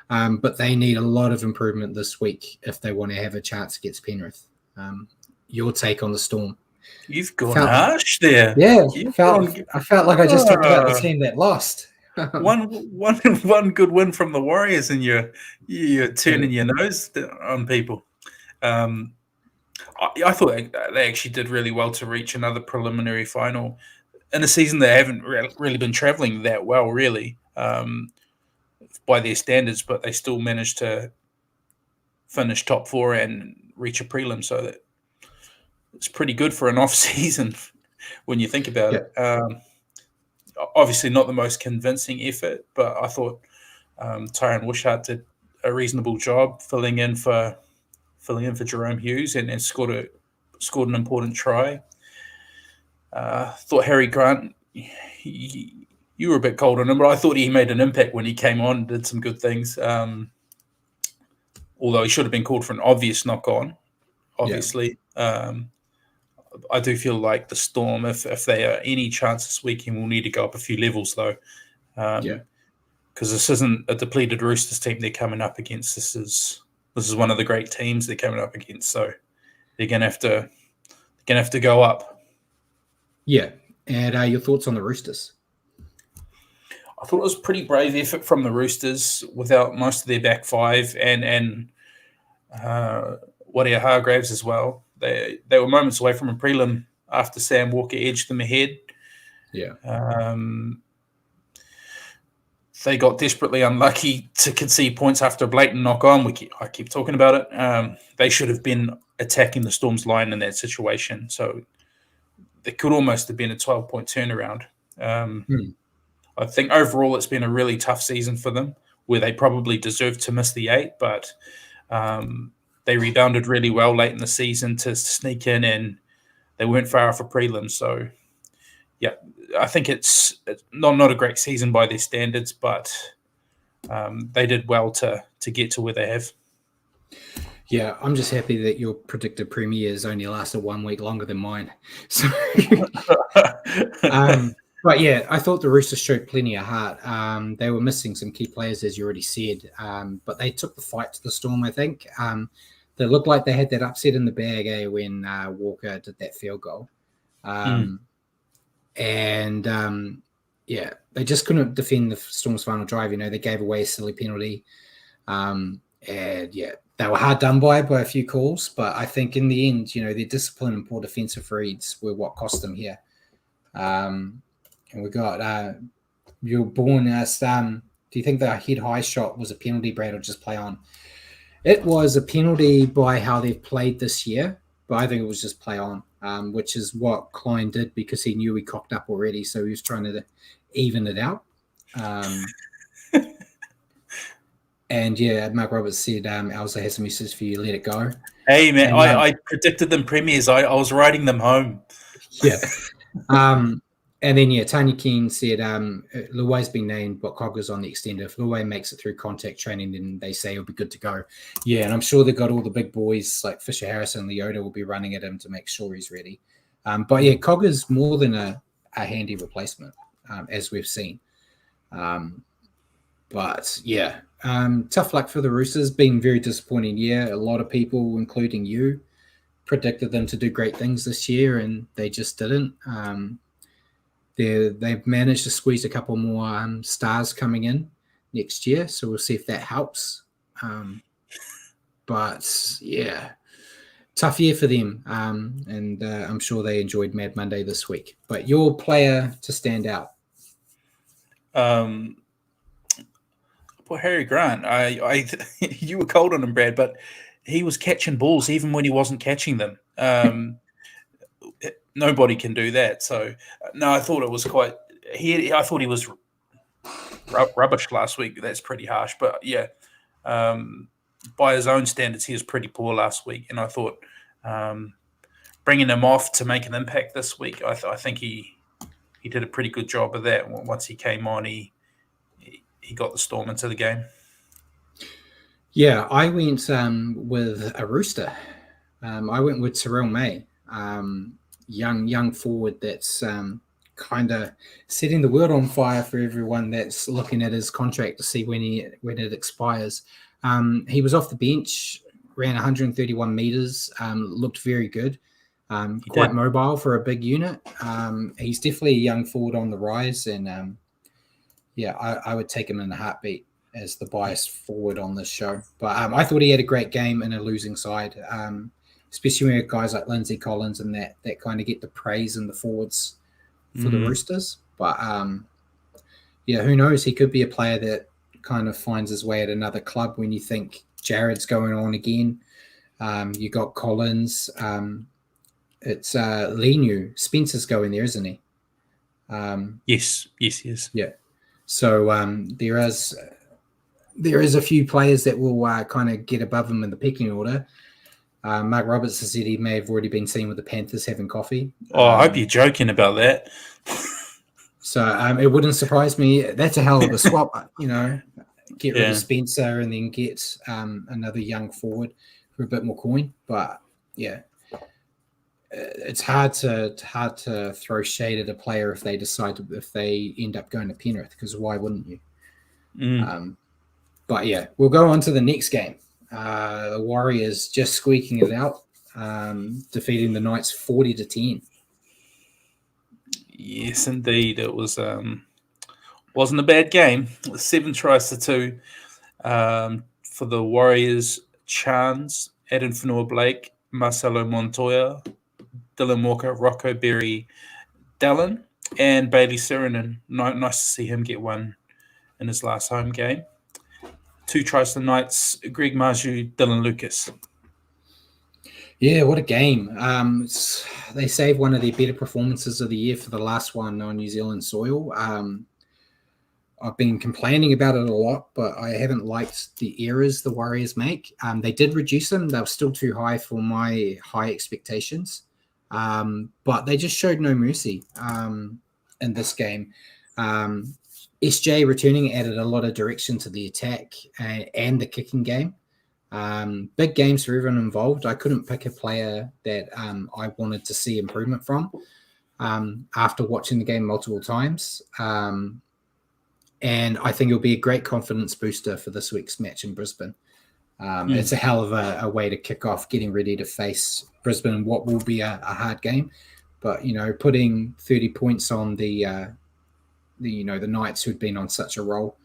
But they need a lot of improvement this week if they want to have a chance against Penrith. Your take on the Storm? You've gone harsh there. Yeah, I felt like I just talked about the team that lost. one good win from the Warriors, and you're turning your nose on people. I thought they actually did really well to reach another preliminary final in a season they haven't really been traveling that well, really, by their standards, but they still managed to finish top 4 and reach a prelim. So that it's pretty good for an off season when you think about it. Obviously not the most convincing effort, but I thought Tyron Wishart did a reasonable job filling in for Jerome Hughes and scored an important try. Thought Harry Grant, you were a bit cold on him, but I thought he made an impact when he came on, did some good things. Although he should have been called for an obvious knock-on, obviously. I do feel like the Storm, if they are any chance this weekend, will need to go up a few levels, though. Because this isn't a depleted Roosters team they're coming up against. This is one of the great teams they're coming up against, so they're gonna have to go up. Yeah, and your thoughts on the Roosters? I thought it was a pretty brave effort from the Roosters without most of their back 5 and Wadia Hargraves as well. They were moments away from a prelim after Sam Walker edged them ahead. They got desperately unlucky to concede points after a blatant knock-on. I keep talking about it. They should have been attacking the Storm's line in that situation. So there could almost have been a 12-point turnaround. I think overall it's been a really tough season for them, where they probably deserved to miss the 8, but they rebounded really well late in the season to sneak in, and they weren't far off a prelim. So, yeah, I think it's not a great season by their standards, but they did well to get to where they have. Yeah, I'm just happy that your predicted premieres only lasted 1 week longer than mine. So, but yeah, I thought the Roosters showed plenty of heart. They were missing some key players, as you already said, but they took the fight to the Storm, I think. they looked like they had that upset in the bag, when Walker did that field goal. And they just couldn't defend the Storm's final drive. They gave away a silly penalty. They were hard done by a few calls, but I think in the end, their discipline and poor defensive reads were what cost them here. And we got you're born as do you think the head high shot was a penalty, Brad, or just play on? It was a penalty by how they've played this year, but I think it was just play on, which is what Klein did because he knew he cocked up already, so he was trying to even it out. And Mark Roberts said, Elsa has some uses for you, let it go. Hey, man, and, I predicted them premiers. I was riding them home. Yeah. And then, Tanya Keane said, Luai's been named, but Cogger's on the extender. If Luai makes it through contact training, then they say he'll be good to go. Yeah, and I'm sure they've got all the big boys like Fisher Harrison and Leota will be running at him to make sure he's ready. But Cogger's more than a handy replacement, as we've seen. Tough luck for the Roosters. Been very disappointing year. A lot of people, including you, predicted them to do great things this year, and they just didn't. They've managed to squeeze a couple more stars coming in next year, so we'll see if that helps. Tough year for them, and I'm sure they enjoyed Mad Monday this week. But your player to stand out? Well, Harry Grant. You were cold on him, Brad, but he was catching balls even when he wasn't catching them. Nobody can do that. So, no, I thought it was quite. I thought he was rubbish last week. That's pretty harsh, but by his own standards, he was pretty poor last week. And I thought bringing him off to make an impact this week, I think he did a pretty good job of that. Once he came on, he got the Storm into the game. Yeah, I went with a Rooster. I went with Terrell May. Young forward that's kind of setting the world on fire for everyone that's looking at his contract to see when it expires. He was off the bench, ran 131 meters, looked very good, quite mobile for a big unit. He's definitely a young forward on the rise, and I would take him in a heartbeat as the biased forward on this show. But I thought he had a great game in a losing side. Especially with guys like Lindsay Collins and that kind of get the praise in the forwards for the Roosters. But, who knows? He could be a player that kind of finds his way at another club when you think Jared's going on again. You got Collins. It's Lenu. Spencer's going there, isn't he? Yes. Yeah. So there is a few players that will kind of get above him in the pecking order. Mark Roberts has said he may have already been seen with the Panthers having coffee. I hope you're joking about that. So it wouldn't surprise me. That's a hell of a swap, Get rid of Spencer and then get another young forward for a bit more coin. But it's hard to throw shade at a player if they end up going to Penrith, because why wouldn't you? We'll go on to the next game. The Warriors just squeaking it out, defeating the Knights 40-10. Yes, indeed. It was wasn't a bad game. 7-2 for the Warriors. Chance, Adam Fanua-Blake, Marcelo Montoya, Dylan Walker, Rocco Berry, Dallin, and Bailey Sirenen. Nice to see him get one in his last home game. 2 tries to the Knights, Greg Marju, Dylan Lucas. Yeah, what a game. They saved one of their better performances of the year for the last one on New Zealand soil. I've been complaining about it a lot, but I haven't liked the errors the Warriors make. They did reduce them. They were still too high for my high expectations. But they just showed no mercy in this game. SJ returning added a lot of direction to the attack and the kicking game. Big games for everyone involved. I couldn't pick a player that I wanted to see improvement from after watching the game multiple times. And I think it'll be a great confidence booster for this week's match in Brisbane. It's a hell of a way to kick off, getting ready to face Brisbane in what will be a hard game. But, putting 30 points on the Knights who'd been on such a roll,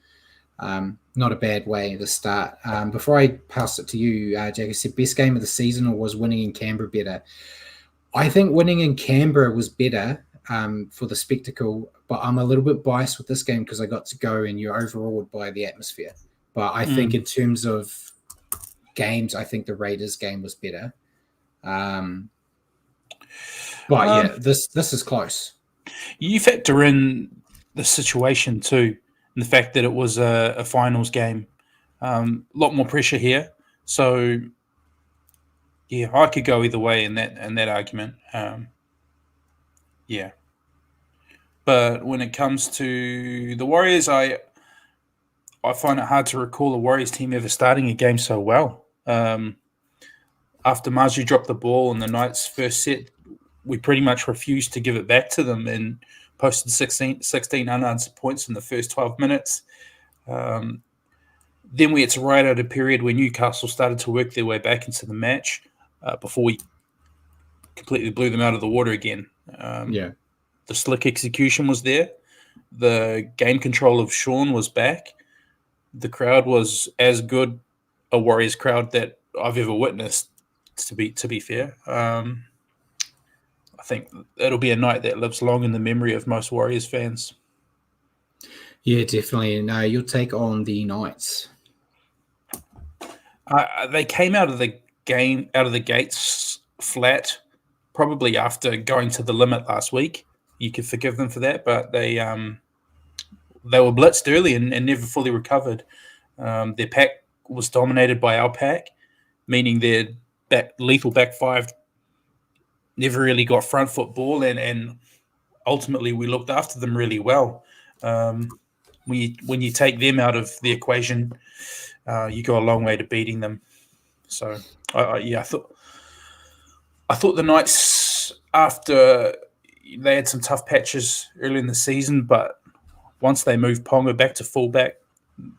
not a bad way to start. Before I pass it to you, Jack, I said best game of the season, or was winning in Canberra better? I think winning in Canberra was better for the spectacle, but I'm a little bit biased with this game because I got to go and you're overawed by the atmosphere. But I think in terms of games, I think the Raiders game was better. This is close. You factor in the situation too, and the fact that it was a finals game. A lot more pressure here. So, yeah, I could go either way in that argument. Yeah. But when it comes to the Warriors, I find it hard to recall a Warriors team ever starting a game so well. After Marju dropped the ball in the Knights' first set, we pretty much refused to give it back to them and posted 16 unanswered points in the first 12 minutes. Then we had to ride out a period where Newcastle started to work their way back into the match before we completely blew them out of the water again. The slick execution was there. The game control of Sean was back. The crowd was as good a Warriors crowd that I've ever witnessed, to be fair. I think it'll be a night that lives long in the memory of most Warriors fans. Yeah, definitely. No, your take on the Knights? They came out of the gates flat, probably after going to the limit last week. You could forgive them for that, but they were blitzed early and never fully recovered. Their pack was dominated by our pack, meaning their lethal back five never really got front foot ball, and ultimately we looked after them really well. When you take them out of the equation, you go a long way to beating them. So I thought the Knights, after they had some tough patches early in the season, but once they moved Ponga back to fullback,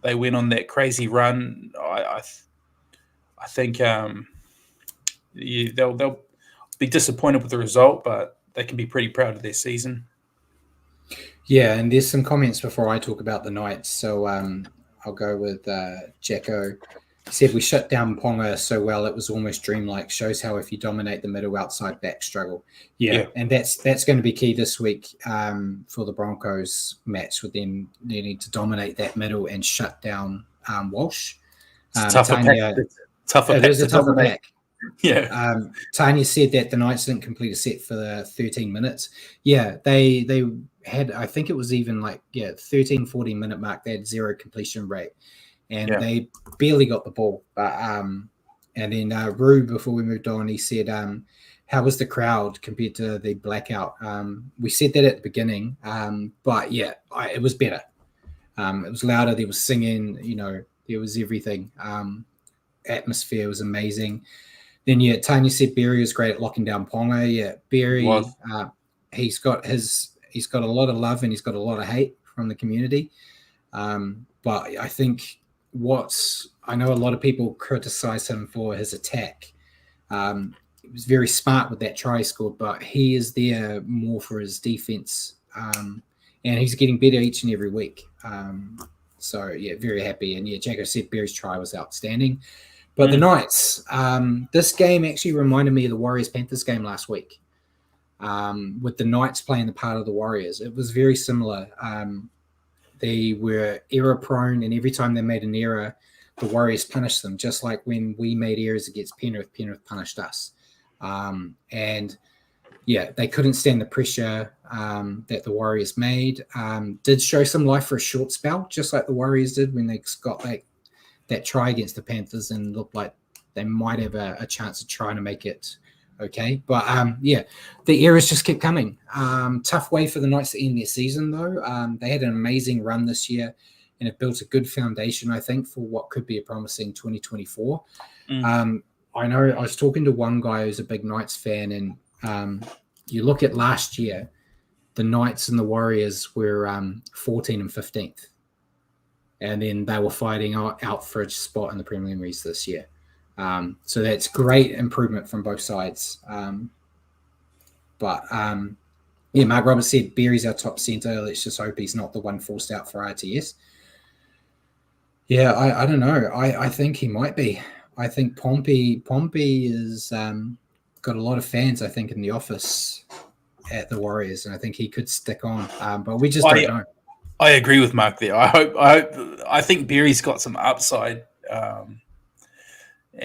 they went on that crazy run. I think they'll be disappointed with the result, but they can be pretty proud of their season. Yeah, and there's some comments before I talk about the Knights. So I'll go with Jacko. He said, we shut down Ponga so well, it was almost dreamlike. Shows how if you dominate the middle, outside back struggle. Yeah. And that's going to be key this week for the Broncos match, with them needing to dominate that middle and shut down Walsh. Tougher pack to pack. Yeah. Tanya said that the Knights didn't complete a set for the 13 minutes. Yeah, they had, I think it was even 13, 14 minute mark, they had 0 completion rate. And they barely got the ball. But and then Rue, before we moved on, he said, how was the crowd compared to the blackout? We said that at the beginning, but yeah, it was better. It was louder. There was singing, there was everything. Atmosphere was amazing. Then, Tanya said Berry was great at locking down Ponga. Yeah, Berry, he's got a lot of love and he's got a lot of hate from the community. But I think I know a lot of people criticize him for his attack. He was very smart with that try he scored, but he is there more for his defense. And he's getting better each and every week. So, very happy. And, Jacko said Berry's try was outstanding. But the Knights, this game actually reminded me of the Warriors-Panthers game last week, with the Knights playing the part of the Warriors. It was very similar. They were error-prone, and every time they made an error, the Warriors punished them, just like when we made errors against Penrith punished us. They couldn't stand the pressure that the Warriors made. Did show some life for a short spell, just like the Warriors did when they got that try against the Panthers and looked like they might have a chance of trying to make it okay. But, the errors just kept coming. Tough way for the Knights to end their season, though. They had an amazing run this year and have built a good foundation, I think, for what could be a promising 2024. I know I was talking to one guy who's a big Knights fan, and you look at last year, the Knights and the Warriors were 14 and 15th. and then they were fighting out for a spot in the preliminaries this year. So that's great improvement from both sides. But Mark Roberts said Berry's our top centre. Let's just hope he's not the one forced out for RTS. Yeah, I don't know. I think he might be. I think Pompey is got a lot of fans, I think, in the office at the Warriors, and I think he could stick on. But we just don't know. I agree with Mark there. I think Berry's got some upside, and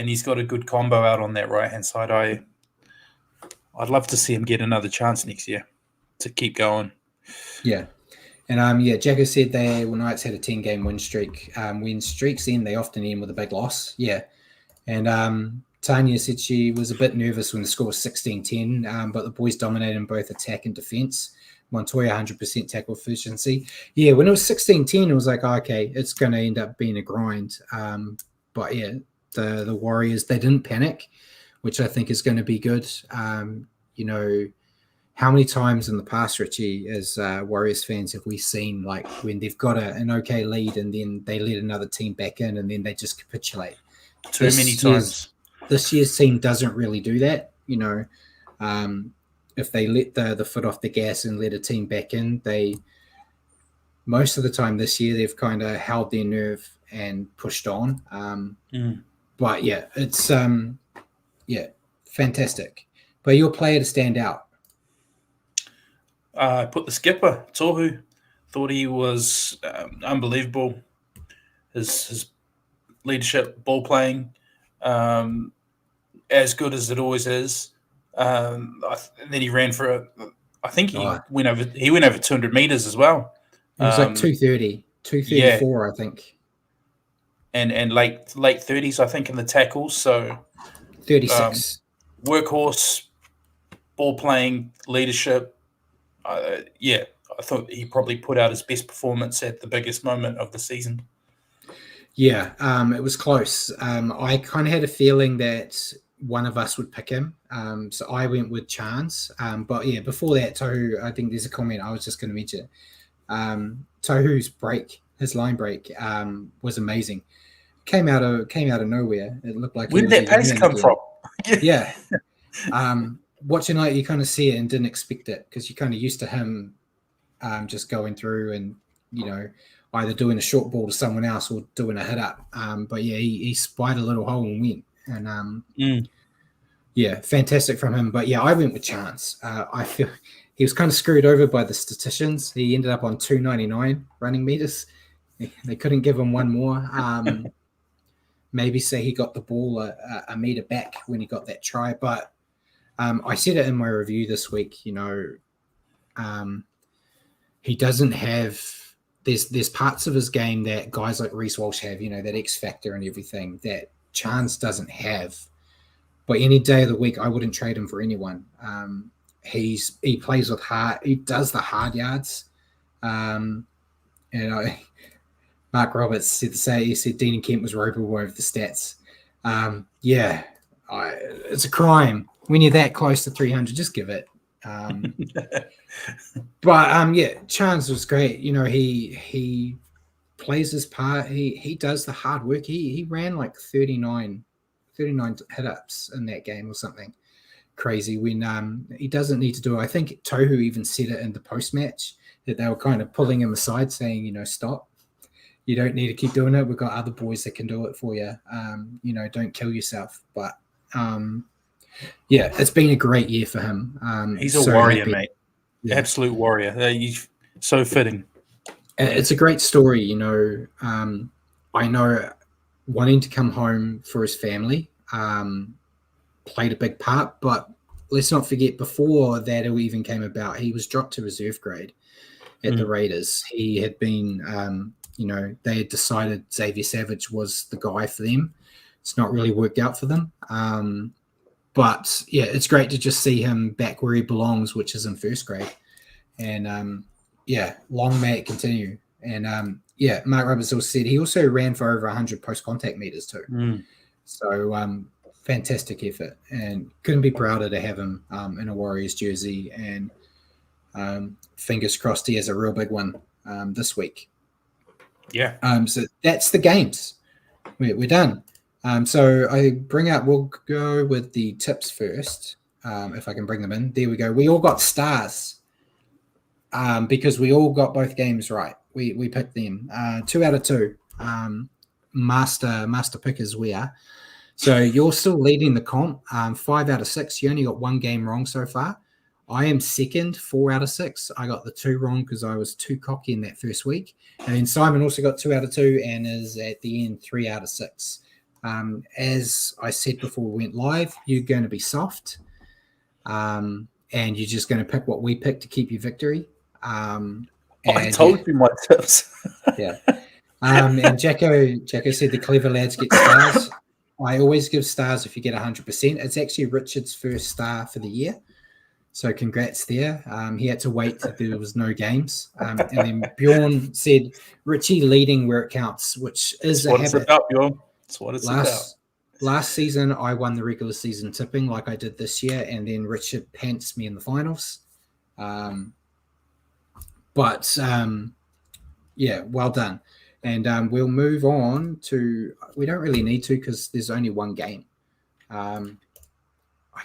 he's got a good combo out on that right hand side. I'd love to see him get another chance next year to keep going. Yeah. And Jagger said Knights had a 10-game win streak. When streaks end, they often end with a big loss. Yeah. And Tanya said she was a bit nervous when the score was 16-10, but the boys dominated in both attack and defense. Montoya 100% tackle efficiency. Yeah, when it was 16-10, it was like, okay, it's going to end up being a grind. But yeah, the Warriors, they didn't panic, which I think is going to be good. How many times in the past, Richie, as Warriors fans, have we seen like when they've got an okay lead and then they let another team back in and then they just capitulate? Too many times. This year's team doesn't really do that. If they let the foot off the gas and let a team back in, most of the time this year they've kind of held their nerve and pushed on. But yeah, it's fantastic. But your player to stand out. I put the skipper, Tohu. Thought he was unbelievable. His leadership, ball playing, as good as it always is. And then he ran for I think he went over 200 meters as well. It was like 234, I think. And late 30s, I think, in the tackles. So 36. Workhorse, ball playing, leadership. I thought he probably put out his best performance at the biggest moment of the season. Yeah, it was close. I kind of had a feeling that one of us would pick him. So I went with Chance. But yeah, before that, Tohu, I think there's a comment I was just going to mention. Tohu's break, his line break, was amazing. Came out of nowhere. It looked like where did that pace come from? Yeah. Watching it, you kind of see it and didn't expect it because you're kind of used to him just going through and, either doing a short ball to someone else or doing a hit up. But yeah, he spied a little hole and went. And fantastic from him. But yeah, I went with Chance. I feel he was kind of screwed over by the statisticians. He ended up on 299 running meters. They couldn't give him one more. Maybe say he got the ball a meter back when he got that try. But I said it in my review this week, he doesn't have there's parts of his game that guys like Reece Walsh have, that X factor and everything that Chance doesn't have. But any day of the week, I wouldn't trade him for anyone. He plays with heart. He does the hard yards. Mark Roberts said Dean and Kemp was ropeable over the stats. It's a crime. When you're that close to 300, just give it. But Chance was great. He plays his part. He does the hard work. He ran like 39 hit-ups in that game or something crazy when he doesn't need to do it. I think Tohu even said it in the post-match that they were kind of pulling him aside saying, stop. You don't need to keep doing it. We've got other boys that can do it for you. Don't kill yourself. But it's been a great year for him. He's a warrior, mate. Yeah. Absolute warrior. He's so fitting. It's a great story, I know wanting to come home for his family played a big part, but let's not forget before that it even came about, he was dropped to reserve grade at the Raiders. He had been, they had decided Xavier Savage was the guy for them. It's not really worked out for them. But yeah, it's great to just see him back where he belongs, which is in first grade. And long may it continue. And Mark Roberts also said he also ran for over 100 post-contact meters too. So fantastic effort, and couldn't be prouder to have him in a Warriors jersey. And fingers crossed he has a real big one this week. Yeah. So that's the games. We're done. So we'll go with the tips first. If I can bring them in. There we go. We all got stars because we all got both games right. We picked them 2 out of 2. Master pickers we are. So you're still leading the comp. 5 out of 6. You only got 1 game wrong so far. I am second, 4 out of 6. I got the 2 wrong because I was too cocky in that first week. And then Simon also got 2 out of 2 and is at the end 3 out of 6. As I said before we went live, you're going to be soft. And you're just going to pick what we picked to keep your victory. I told you my tips. Yeah. And Jacko said the clever lads get stars. I always give stars if you get 100%. It's actually Richard's first star for the year. So congrats there. He had to wait till there was no games. And then Bjorn said, Richie leading where it counts, which is That's what it's about, Bjorn. That's what it's about. Last season, I won the regular season tipping like I did this year, and then Richard pants me in the finals. Yeah, well done. And we'll move on to – we don't really need to because there's only 1 game. I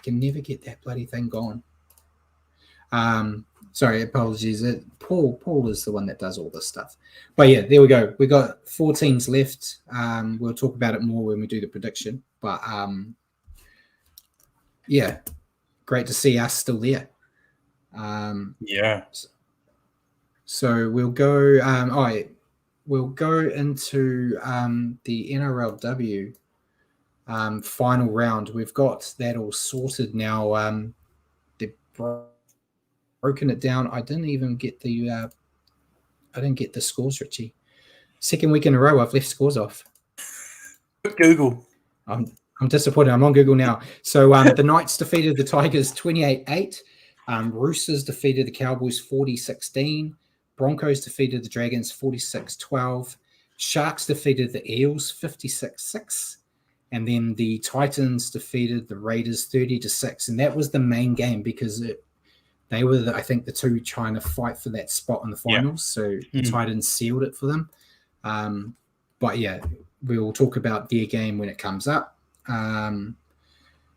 can never get that bloody thing gone. Sorry, apologies. Paul is the one that does all this stuff. But yeah, there we go. We got 4 teams left. We'll talk about it more when we do the prediction. But yeah, great to see us still there. Yeah. So we'll go. We'll go into the NRLW final round. We've got that all sorted now. They've broken it down. I didn't even get the scores, Richie. Second week in a row, I've left scores off. Google. I'm disappointed. I'm on Google now. So the Knights defeated the Tigers 28-8. Roosters defeated the Cowboys 40-16. Broncos defeated the Dragons 46-12. Sharks defeated the Eels 56-6. And then the Titans defeated the Raiders 30-6. And that was the main game because they were, I think, the 2 trying to fight for that spot in the finals. So the Titans sealed it for them. But yeah, we'll talk about their game when it comes up.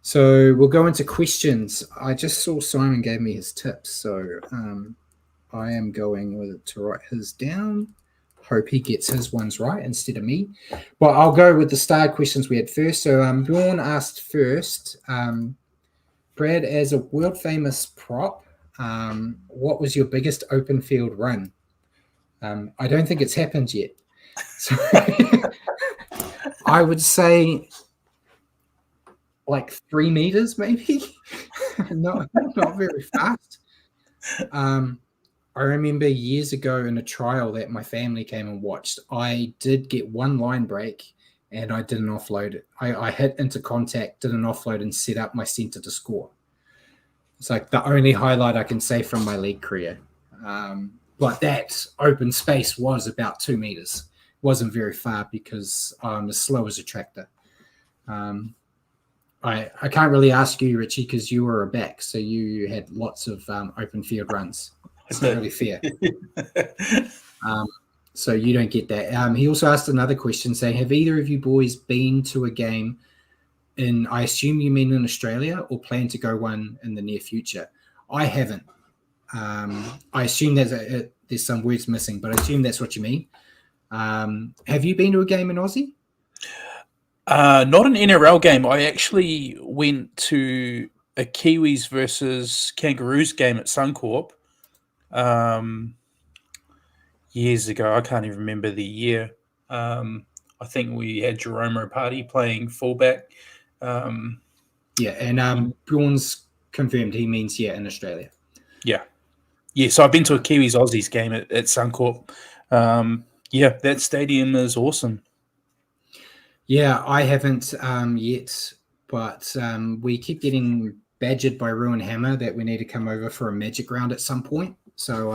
So we'll go into questions. I just saw Simon gave me his tips. So I am going to write his down. Hope he gets his ones right instead of me. But I'll go with the star questions we had first. So Bjorn asked first, Brad, as a world famous prop, what was your biggest open field run? I don't think it's happened yet. So I would say like 3 meters, maybe. not very fast. I remember years ago in a trial that my family came and watched, I did get 1 line break and I didn't offload it. I hit into contact, did an offload and set up my center to score. It's like the only highlight I can say from my league career. But that open space was about 2 meters. Wasn't very far because I'm as slow as a tractor. I can't really ask you, Richie, because you were a back, so you had lots of open field runs. It's not really fair. So you don't get that. He also asked another question saying, have either of you boys been to a game in, I assume you mean in Australia, or plan to go one in the near future? I haven't. I assume there's some words missing, but I assume that's what you mean. Have you been to a game in Aussie? Not an NRL game. I actually went to a Kiwis versus Kangaroos game at Suncorp years ago. I can't even remember the year. I think we had Jerome Party playing fullback. Yeah, and Bjorn's confirmed he means in Australia. Yeah, so I've been to a Kiwis Aussies game at Suncorp. Yeah, that stadium is awesome. Yeah, I haven't yet, but we keep getting badgered by Ruin Hammer that we need to come over for a Magic round at some point. So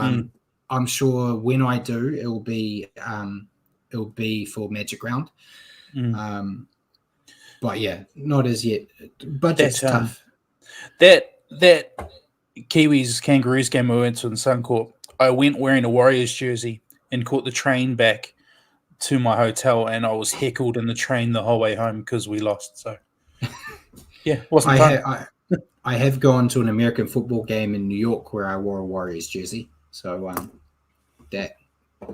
I'm sure when I do, it'll be for Magic round. But yeah, not as yet. Budget's tough. That Kiwis Kangaroos game we went to in Suncorp, I went wearing a Warriors jersey and caught the train back to my hotel, and I was heckled in the train the whole way home because we lost. So, yeah, wasn't fun. I have gone to an American football game in New York where I wore a Warriors jersey. So that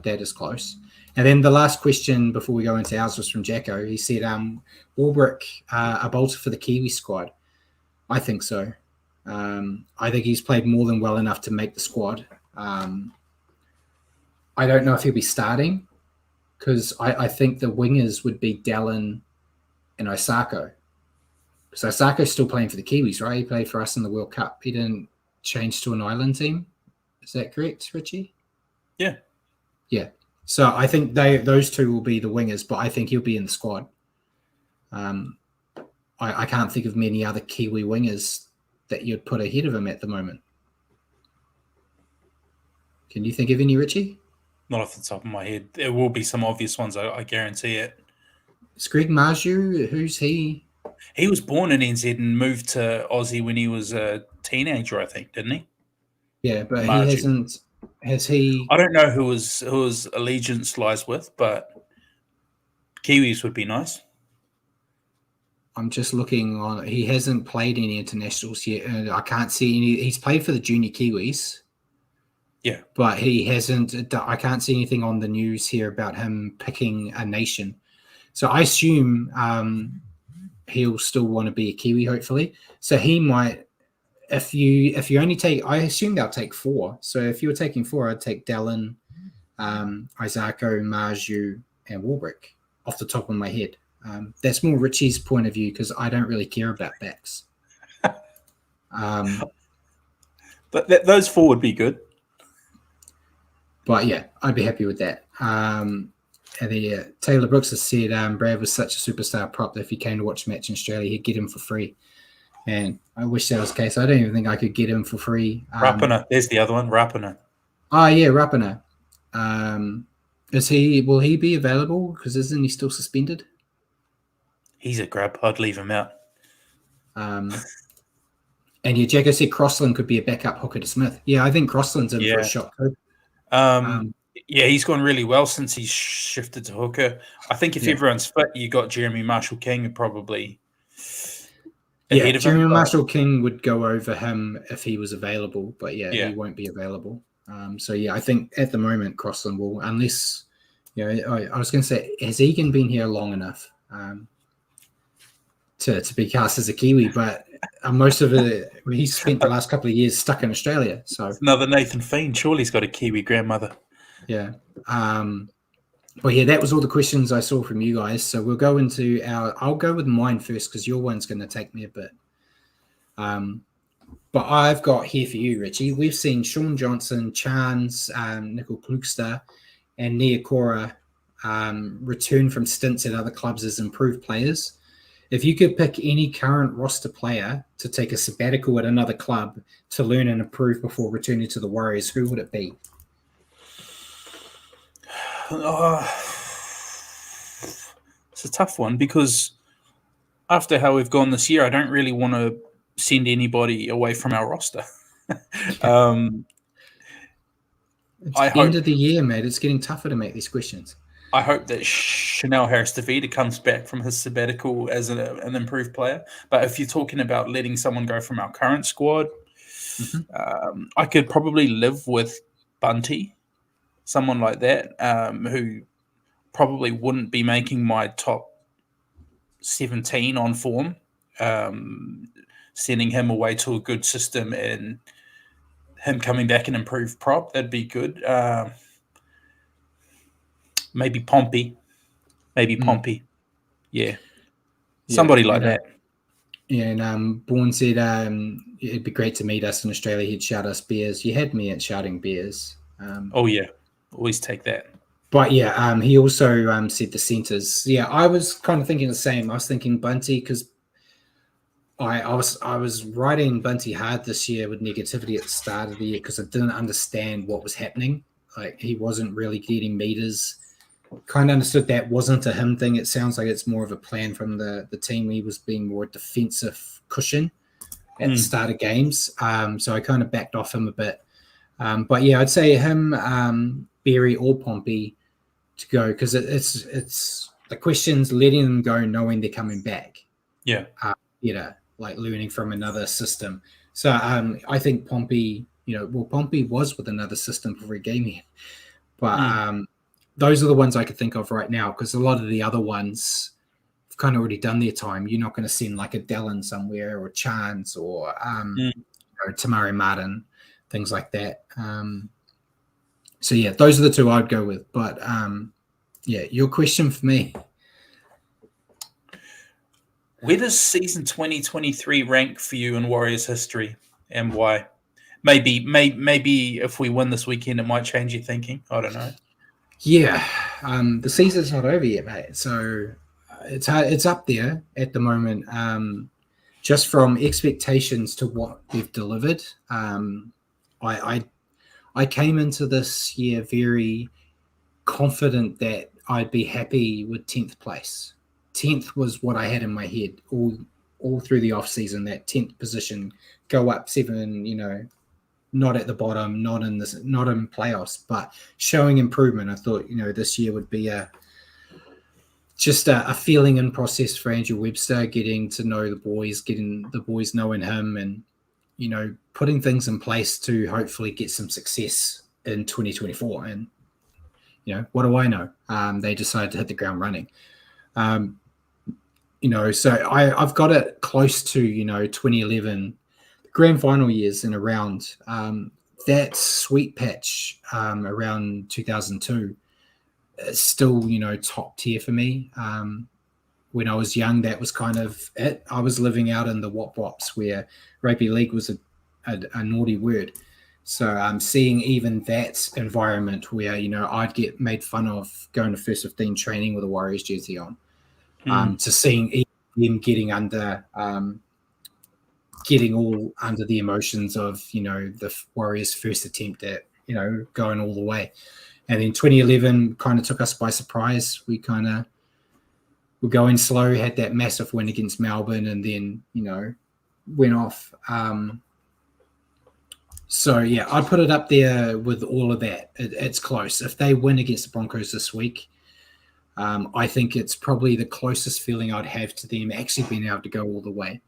is close. And then the last question before we go into ours was from Jacko. He said, Warbrick a bolter for the Kiwi squad. I think so. I think he's played more than well enough to make the squad. I don't know if he'll be starting because I think the wingers would be Dallin and Osako. So Osako's still playing for the Kiwis, right? He played for us in the World Cup. He didn't change to an island team. Is that correct, Richie? Yeah. Yeah. So I think those two will be the wingers, but I think he'll be in the squad. I can't think of many other Kiwi wingers that you'd put ahead of him at the moment. Can you think of any, Richie? Not off the top of my head. There will be some obvious ones, I guarantee it. Is Greg Marju, who's he? He was born in NZ and moved to Aussie when he was a teenager, I think, didn't he? Yeah, but Marju. He hasn't. Has he? I don't know who his allegiance lies with, but Kiwis would be nice. I'm just looking on. He hasn't played any internationals yet. I can't see any. He's played for the junior Kiwis. Yeah, but he hasn't. I can't see anything on the news here about him picking a nation. So I assume he'll still want to be a Kiwi, hopefully. So he might. If you only take, I assume they'll take 4. So if you were taking 4, I'd take Dallin, Isako, Marju, and Warbrick off the top of my head. That's more Richie's point of view because I don't really care about backs. But those 4 would be good. But yeah, I'd be happy with that. And then Taylor Brooks has said Brad was such a superstar prop that if he came to watch a match in Australia, he'd get him for free. And I wish that was the case. I don't even think I could get him for free. Rapana, there's the other one, Rapana. Oh yeah, Rapana. Will he be available? Because isn't he still suspended? He's a grab. I'd leave him out. And yeah, Jacko said Crossland could be a backup hooker to Smith. Yeah, I think Crossland's in for a shot too. Yeah, he's gone really well since he's shifted to hooker. I think if everyone's fit, you got Jeremy Marshall-King probably ahead of him. Jeremy Marshall-King would go over him if he was available, but he won't be available. So I think at the moment Crossland will, unless I was going to say, has Egan been here long enough to be cast as a Kiwi? But most of it, he's spent the last couple of years stuck in Australia. So another Nathan Fiend. Surely he's got a Kiwi grandmother. Yeah. But yeah, that was all the questions I saw from you guys. So we'll go into I'll go with mine first because your one's going to take me a bit. But I've got here for you, Richie. We've seen Sean Johnson, Chance, Nicol Klugster, and Niokora return from stints at other clubs as improved players. If you could pick any current roster player to take a sabbatical at another club to learn and improve before returning to the Warriors, who would it be? It's a tough one because after how we've gone this year, I don't really want to send anybody away from our roster. It's the end of the year, mate. It's getting tougher to make these questions. I hope that Chanel Harris-Davida comes back from his sabbatical as an improved player. But if you're talking about letting someone go from our current squad, I could probably live with Bunty, someone like that, who probably wouldn't be making my top 17 on form. Sending him away to a good system and him coming back and improved prop, that'd be good. Maybe Pompey. Yeah. Somebody like that. Yeah, and Bourne said it'd be great to meet us in Australia. He'd shout us beers. You had me at shouting beers. Oh, yeah. Always take that. But yeah, he also said the centres. Yeah, I was kind of thinking the same. I was thinking Bunty because I was riding Bunty hard this year with negativity at the start of the year because I didn't understand what was happening. Like he wasn't really getting meters. Kind of understood that wasn't a him thing. It sounds like it's more of a plan from the team. He was being more defensive cushion at the start of games. So I kind of backed off him a bit. But yeah, I'd say him, Berry or Pompey to go, because it's the questions letting them go, knowing they're coming back. Yeah. Like learning from another system. So I think Pompey, Pompey was with another system before he gave me, but those are the ones I could think of right now, because a lot of the other ones have kind of already done their time. You're not going to send like a Dallin somewhere, or Chance, or Tamari Martin, things like that. So yeah, those are the two I'd go with. But your question for me. Where does season 2023 rank for you in Warriors history, and why? Maybe if we win this weekend, it might change your thinking. I don't know. Yeah, the season's not over yet, mate. So it's up there at the moment. Just from expectations to what they've delivered, I came into this year very confident that I'd be happy with 10th place. 10th was what I had in my head all through the off season. That 10th position, go up 7, not at the bottom, not in playoffs, but showing improvement. I thought, this year would be just a feeling and process for Andrew Webster, getting to know the boys, getting the boys knowing him, and putting things in place to hopefully get some success in 2024. And what do I know? They decided to hit the ground running. So I've got it close to 2011 grand final years and around. That sweet patch around 2002 is still top tier for me. When I was young, that was kind of it. I was living out in the wop-wops, where rugby league was a naughty word. So seeing even that environment where I'd get made fun of going to first 15 training with a Warriors jersey on, to seeing them getting all under the emotions of the Warriors' first attempt at going all the way, and then 2011 kind of took us by surprise. We kind of were going slow, had that massive win against Melbourne, and then went off. So yeah, I'd put it up there with all of that. It's close. If they win against the Broncos this week, I think it's probably the closest feeling I'd have to them actually being able to go all the way.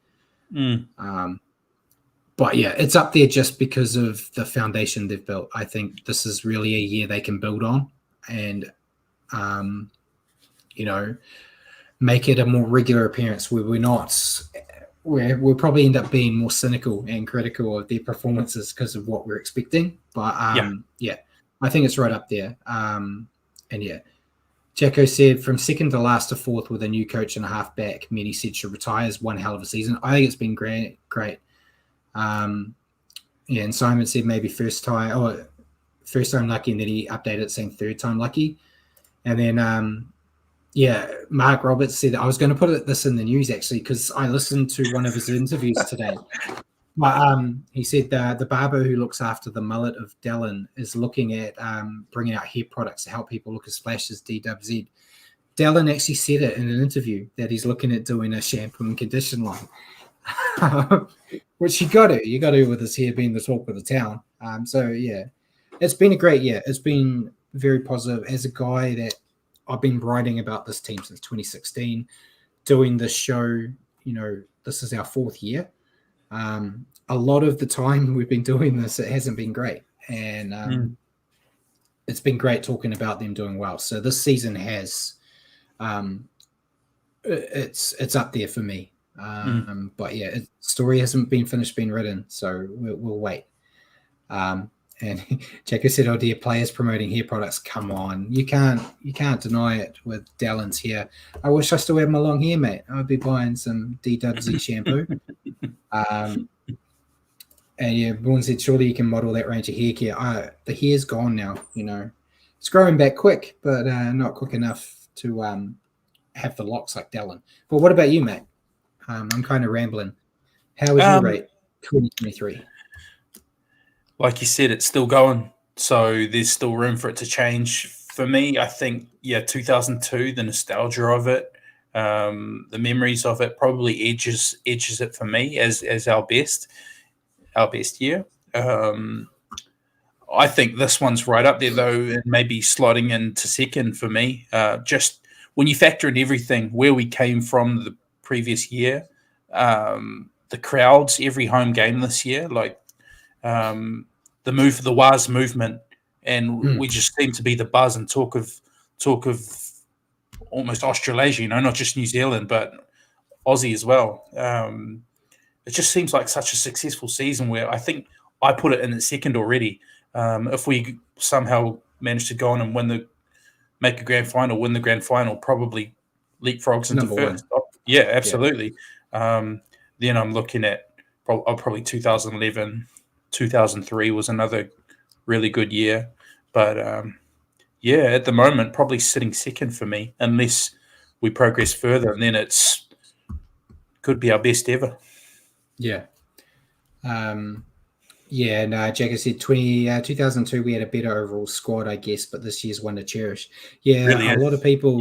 But yeah, it's up there just because of the foundation they've built. I think this is really a year they can build on, and make it a more regular appearance where we'll probably end up being more cynical and critical of their performances because of what we're expecting. But yeah, I think it's right up there. And yeah, Jacko said from second to last to fourth with a new coach and a half back, many said should retire. Is one hell of a season. I think it's been great. And Simon said maybe first time lucky, and then he updated saying third time lucky. And then Mark Roberts said, I was going to put this in the news actually, because I listened to one of his interviews today. But he said the barber who looks after the mullet of Dallin is looking at bringing out hair products to help people look as flash as DWZ. Dallin actually said it in an interview that he's looking at doing a shampoo and condition line, which you got to with his hair being the talk of the town. So yeah, it's been a great year. It's been very positive. As a guy that I've been writing about this team since 2016, doing this show, this is our fourth year. A lot of the time we've been doing this, it hasn't been great. And it's been great talking about them doing well. So this season has, it's up there for me. But yeah, story hasn't been finished being written, so we'll wait. And Jacko said, "Oh dear, players promoting hair products. Come on, you can't deny it with Dallin's hair. I wish I still had my long hair, mate. I'd be buying some DWZ shampoo." And yeah, Bourne said, "Surely you can model that range of hair care." The hair's gone now. It's growing back quick, but not quick enough to have the locks like Dallin. But what about you, mate? I'm kind of rambling. How would you rate 2023? Like you said, it's still going, so there's still room for it to change. For me, I think 2002, the nostalgia of it, the memories of it, probably edges it for me as our best year. I think this one's right up there, though, and maybe slotting into second for me. Just when you factor in everything, where we came from the previous year, the crowds, every home game this year, like the WAS movement, and we just seem to be the buzz and talk of almost Australasia, not just New Zealand, but Aussie as well. It just seems like such a successful season where I think I put it in the second already. If we somehow manage to go on and make a grand final, win the grand final, probably leapfrogs into first. Yeah, absolutely. Yeah. Then I'm looking at probably 2011, 2003 was another really good year. But at the moment, probably sitting second for me, unless we progress further, and then it's could be our best ever. Yeah. Jagger said 2002 we had a better overall squad, I guess, but this year's one to cherish. Yeah, really a lot of people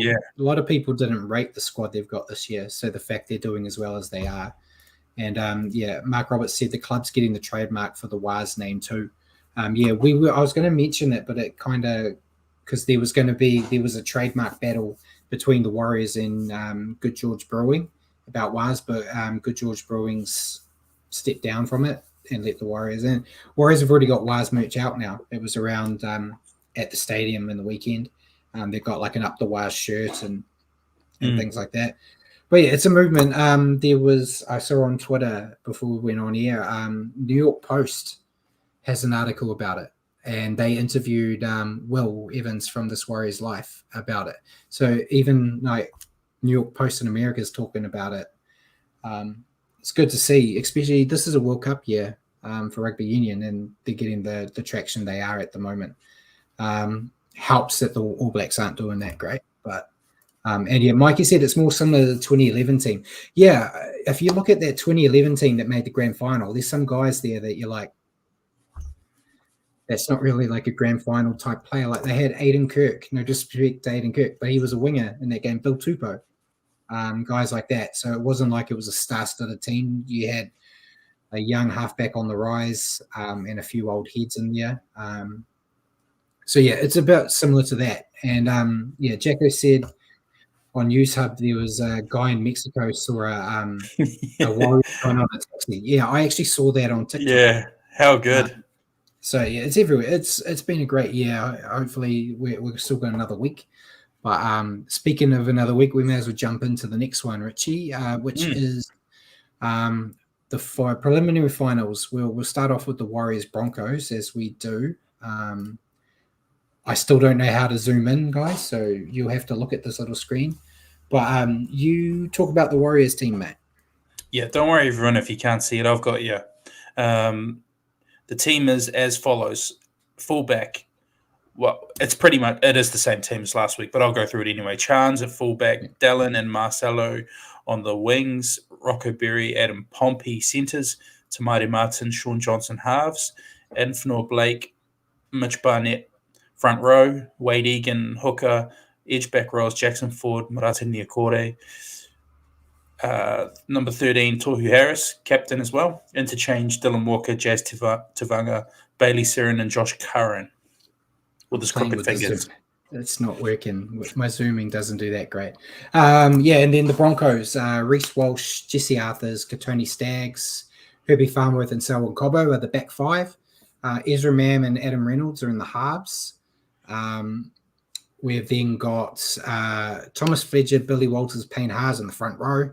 didn't rate the squad they've got this year, so the fact they're doing as well as they are. And Mark Roberts said the club's getting the trademark for the WAS name too. I was going to mention it, but it kind of because there was a trademark battle between the Warriors and Good George Brewing about WAS, but Good George Brewing's stepped down from it and let the Warriors in. Warriors have already got WAS merch out now. It was around at the stadium in the weekend. They've got like an Up the WAS shirt and things like that. But yeah, it's a movement. I saw on Twitter before we went on air, New York Post has an article about it. And they interviewed Will Evans from This Warrior's Life about it. So even like New York Post in America is talking about it. It's good to see, especially this is a World Cup year for rugby union, and they're getting the traction they are at the moment. Helps that the All Blacks aren't doing that great, but Mikey said it's more similar to the 2011 team. Yeah, if you look at that 2011 team that made the grand final, there's some guys there that you're like, that's not really like a grand final type player. Like they had Aiden Kirk, no disrespect to Aiden Kirk, but he was a winger in that game. Bill Tupou. Guys like that. So it wasn't like it was a star-studded team. You had a young halfback on the rise and a few old heads in there. It's about similar to that. And Jacko said on News Hub there was a guy in Mexico saw a warrior going on a taxi. Yeah, I actually saw that on TikTok. Yeah, how good. It's everywhere. It's been a great year. Hopefully we've still got another week. But speaking of another week, we may as well jump into the next one, Richie, which is the preliminary finals. We'll start off with the Warriors Broncos as we do. I still don't know how to zoom in, guys, so you'll have to look at this little screen. But you talk about the Warriors team, Matt. Yeah, don't worry, everyone, if you can't see it. I've got you. The team is as follows. Fullback. Well, it is the same team as last week, but I'll go through it anyway. Chance at fullback, Dallin and Marcelo on the wings, Rocco Berry, Adam Pompey centres, Tamari Martin, Sean Johnson halves, Anfanor Blake, Mitch Barnett front row, Wade Egan hooker, edge back rows, Jackson Ford, Marata Niokore, number 13, Tohu Harris, captain as well. Interchange, Dylan Walker, Jazz Tavanga, Bailey Siren, and Josh Curran. With his crooked fingers. It's not working. My zooming doesn't do that great. And then the Broncos, Reece Walsh, Jesse Arthurs, Katoni Staggs, Herbie Farmworth, and Selwyn Cobbo are the back five. Ezra Mam and Adam Reynolds are in the halves. We've then got Thomas Fletcher, Billy Walters, Payne Haas in the front row,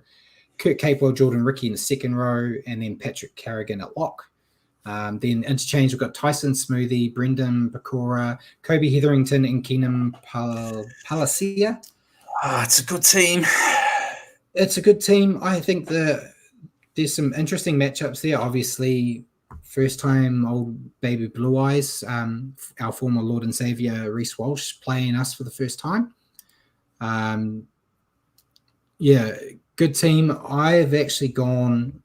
Kurt Capewell, Jordan Ricky in the second row, and then Patrick Carrigan at lock. Then interchange, we've got Tyson Smoothie, Brendan Bakura, Kobe Hetherington, and Keenan Palacia. It's a good team. It's a good team. I think there's some interesting matchups there. Obviously, first time old baby Blue Eyes, our former Lord and Savior Reece Walsh playing us for the first time. Good team. I've actually gone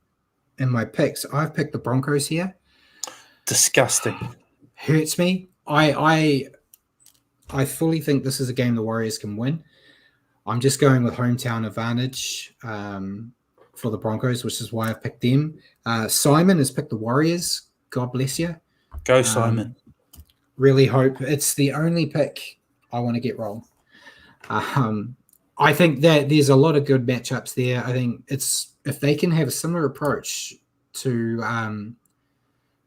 in my picks. I've picked the Broncos here. Disgusting. Hurts me. I fully think this is a game the Warriors can win. I'm just going with hometown advantage for the Broncos, which is why I've picked them. Simon has picked the Warriors. God bless you. Go, Simon. really hope it's the only pick I want to get wrong. I think that there's a lot of good matchups there. I think it's if they can have a similar approach to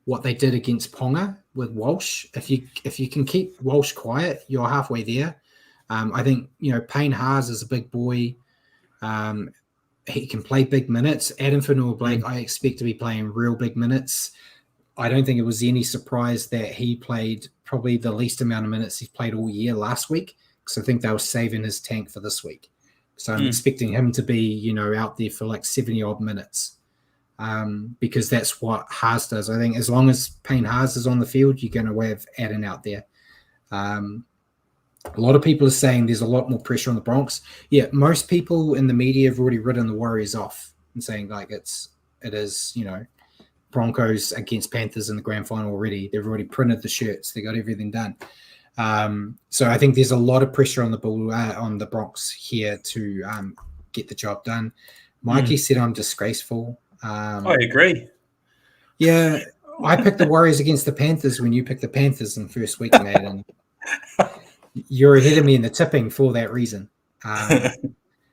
what they did against Ponga with Walsh. If you can keep Walsh quiet, you're halfway there. I think Payne Haas is a big boy. He can play big minutes. Adam Fanua-Blake, I expect to be playing real big minutes. I don't think it was any surprise that he played probably the least amount of minutes he's played all year last week, because I think they were saving his tank for this week. So I'm expecting him to be, out there for like 70-odd minutes, because that's what Haas does. I think as long as Payne Haas is on the field, you're going to have Adam out there. A lot of people are saying there's a lot more pressure on the Bronx. Yeah, most people in the media have already written the Warriors off and saying like it is, Broncos against Panthers in the grand final already. They've already printed the shirts. They got everything done. So I think there's a lot of pressure on the Bronx here to get the job done. Mikey said I'm disgraceful. I agree. Yeah, I picked the Warriors against the Panthers when you picked the Panthers in the first week, mate, and you're ahead of me in the tipping for that reason.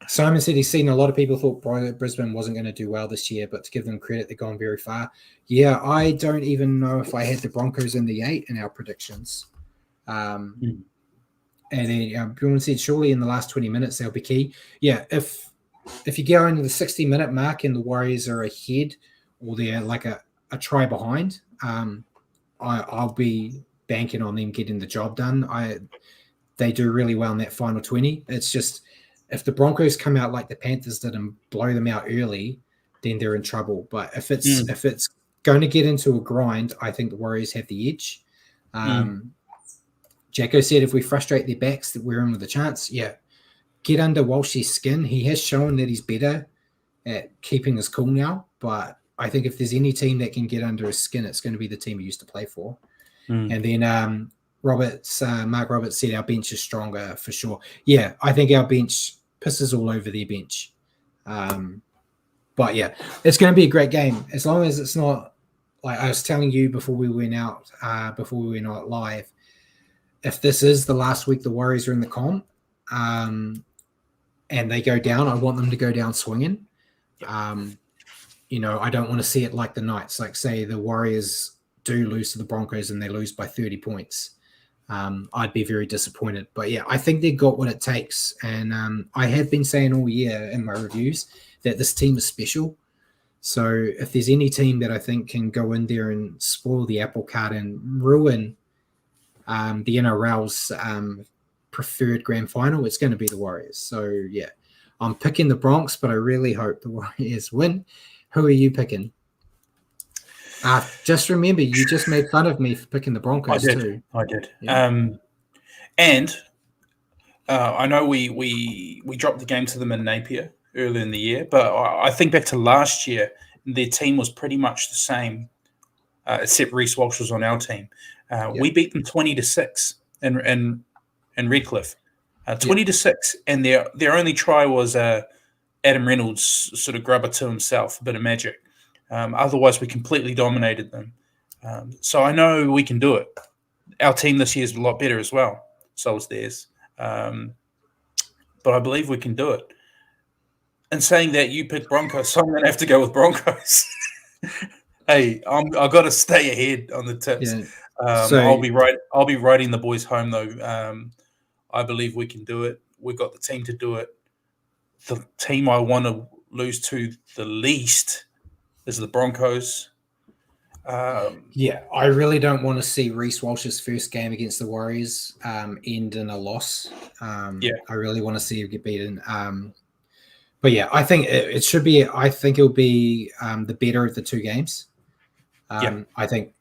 Simon said he's seen a lot of people thought Brisbane wasn't going to do well this year, but to give them credit, they've gone very far. Yeah, I don't even know if I had the Broncos in the 8 in our predictions. And then Bjorn said, surely in the last 20 minutes, they'll be key. Yeah, if you go into the 60-minute mark and the Warriors are ahead or they're like a try behind, I'll be banking on them getting the job done. They do really well in that final 20. It's just if the Broncos come out like the Panthers did and blow them out early, then they're in trouble. But if it's going to get into a grind, I think the Warriors have the edge. Jacko said if we frustrate their backs, that we're in with a chance. Yeah, get under Walsh's skin. He has shown that he's better at keeping his cool now. But I think if there's any team that can get under his skin, it's going to be the team he used to play for. And then Mark Roberts said our bench is stronger for sure. Yeah, I think our bench pisses all over their bench. But yeah, it's going to be a great game as long as it's not like I was telling you before we went out live. If this is the last week the Warriors are in the comp and they go down, I want them to go down swinging. I don't want to see it like the Knights. Like say the Warriors do lose to the Broncos and they lose by 30 points. I'd be very disappointed. But yeah, I think they've got what it takes. And I have been saying all year in my reviews that this team is special. So if there's any team that I think can go in there and spoil the apple cart and ruin the NRL's preferred grand final, it's going to be the Warriors. So yeah, I'm picking the Bronx, but I really hope the Warriors win. Who are you picking? Just remember, you just made fun of me for picking the Broncos too. I did. Yeah. I know we dropped the game to them in Napier early in the year, but I think back to last year, their team was pretty much the same, except Reece Walsh was on our team. We beat them 20-6 in Redcliffe, 20-6, and their only try was Adam Reynolds sort of grubber to himself, a bit of magic. Otherwise, we completely dominated them. So I know we can do it. Our team this year is a lot better as well. So is theirs. But I believe we can do it. And saying that you picked Broncos, so I'm going to have to go with Broncos. Hey, I've got to stay ahead on the tips. Yeah. I'll be riding the boys home, though. I believe we can do it. We've got the team to do it. The team I want to lose to the least is the Broncos. Yeah, I really don't want to see Reece Walsh's first game against the Warriors end in a loss. I really want to see him get beaten. But yeah, I think it should be. I think it'll be the better of the two games. I think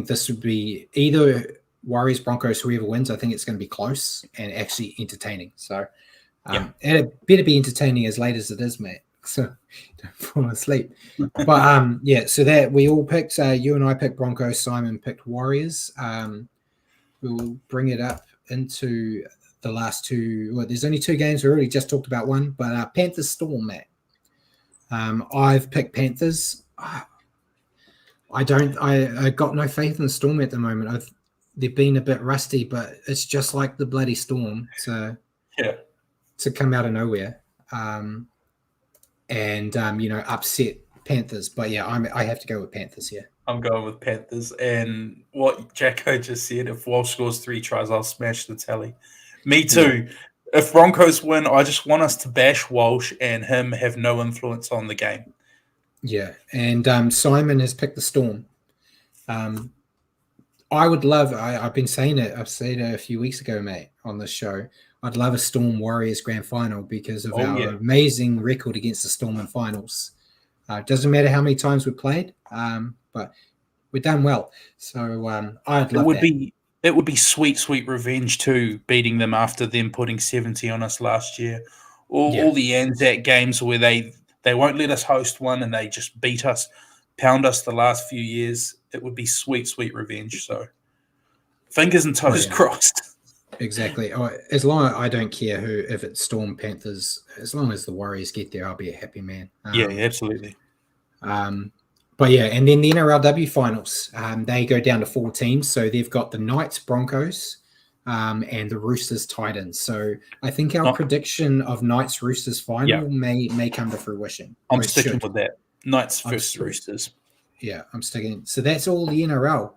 this would be either Warriors Broncos, whoever wins. I think it's going to be close and actually entertaining. So, and it better be entertaining as late as it is, mate. So don't fall asleep. But so that we all picked. You and I picked Broncos. Simon picked Warriors. We'll bring it up into the last two. Well, there's only two games. We already just talked about one, but Panthers Storm, Matt. I've picked Panthers. I got no faith in the Storm at the moment. they've been a bit rusty, but it's just like the bloody Storm to come out of nowhere, and upset Panthers. But yeah, I have to go with Panthers here. I'm going with Panthers, and what Jacko just said: if Walsh scores 3 tries, I'll smash the tally. Me too. Yeah. If Broncos win, I just want us to bash Walsh and him have no influence on the game. Yeah, and Simon has picked the Storm. I would love. I've been saying it. I've said it a few weeks ago, mate, on this show. I'd love a Storm Warriors grand final because of our amazing record against the Storm in finals. It doesn't matter how many times we played, but we've done well. So I'd love that. It would be sweet, sweet revenge too, beating them after them putting 70 on us last year. All the Anzac games where they won't let us host one and they just beat us, pound us the last few years. It would be sweet, sweet revenge. So fingers and toes crossed. Exactly. As long as I don't care if it's Storm, Panthers, as long as the Warriors get there, I'll be a happy man. Absolutely. But yeah, and then the NRLW finals, they go down to 4 teams. So they've got the Knights, Broncos, and the Roosters, Titans. So I think our prediction of Knights, Roosters final may come to fruition. I'm sticking with that. Knights versus Roosters. Yeah, I'm sticking. So that's all the NRL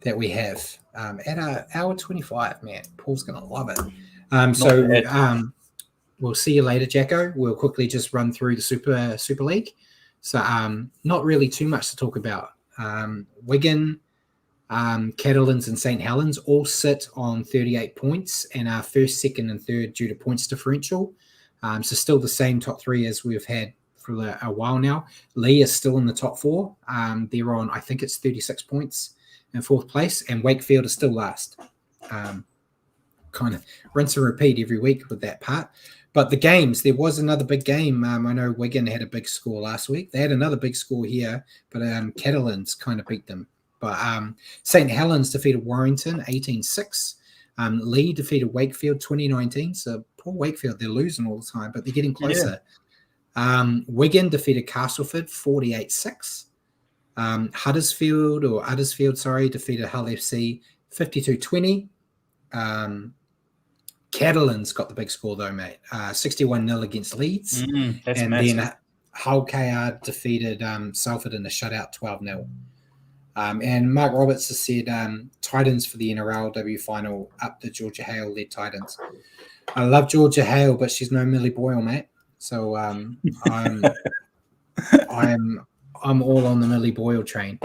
that we have at hour 25. Man, Paul's going to love it. We'll see you later, Jacko. We'll quickly just run through the Super League. So not really too much to talk about. Wigan, Catalans, and St. Helens all sit on 38 points and are first, second, and third due to points differential. So still the same top 3 as we've had for a while now. Lee is still in the top 4. They're on, I think it's 36 points in 4th place, and Wakefield is still last. Kind of rinse and repeat every week with that part. But the games, there was another big game. I know Wigan had a big score last week. They had another big score here, but Catalans kind of beat them. But St. Helens defeated Warrington 18-6. Lee defeated Wakefield 2019. So poor Wakefield, they're losing all the time, but they're getting closer. Wigan defeated Castleford 48-6. Huddersfield, defeated Hull FC 52-20. Catalans got the big score though, mate. 61-0 against Leeds. That's and massive. Then Hull KR defeated Salford in a shutout 12-0. And Mark Roberts has said Titans for the NRLW final up the Georgia Hale-led Titans. I love Georgia Hale, but she's no Millie Boyle, mate. So I'm all on the Millie Boyle train.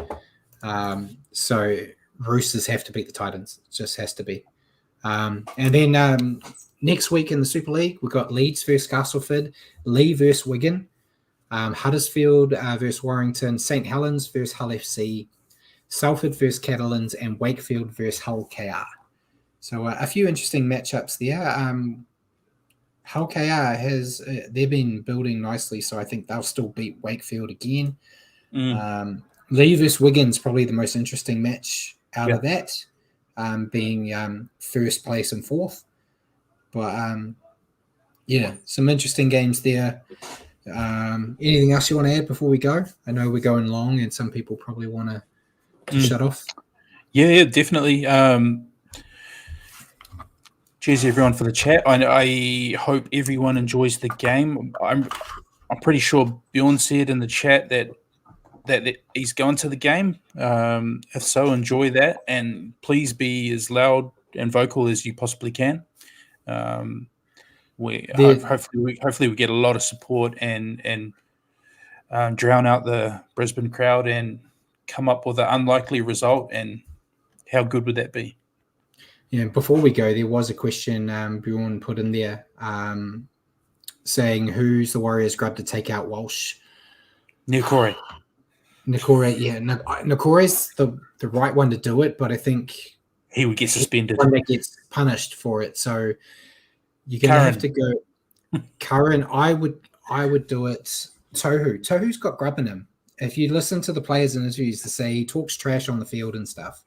So Roosters have to beat the Titans. It just has to be. And then next week in the Super League, we've got Leeds versus Castleford, Lee versus Wigan, Huddersfield versus Warrington, St. Helens versus Hull FC, Salford versus Catalans, and Wakefield versus Hull KR. So a few interesting matchups there. Hull KR they've been building nicely, so I think they'll still beat Wakefield again. Lee versus Wigan's probably the most interesting match out of that. Being first place and 4th. But, some interesting games there. Anything else you want to add before we go? I know we're going long and some people probably want to shut off. Yeah, definitely. Cheers, everyone, for the chat. I hope everyone enjoys the game. I'm pretty sure Bjorn said in the chat that he's going to the game. If so, enjoy that, and please be as loud and vocal as you possibly can. Hopefully we get a lot of support and drown out the Brisbane crowd and come up with an unlikely result. And how good would that be? Yeah. Before we go, there was a question Bjorn put in there saying who's the Warriors grab to take out Walsh. Nikore. Nikore's the right one to do it, but I think he would get suspended. One that gets punished for it. So you're gonna have to go. Curran, I would do it. Tohu's got grub in him. If you listen to the players' interviews, to say he talks trash on the field and stuff,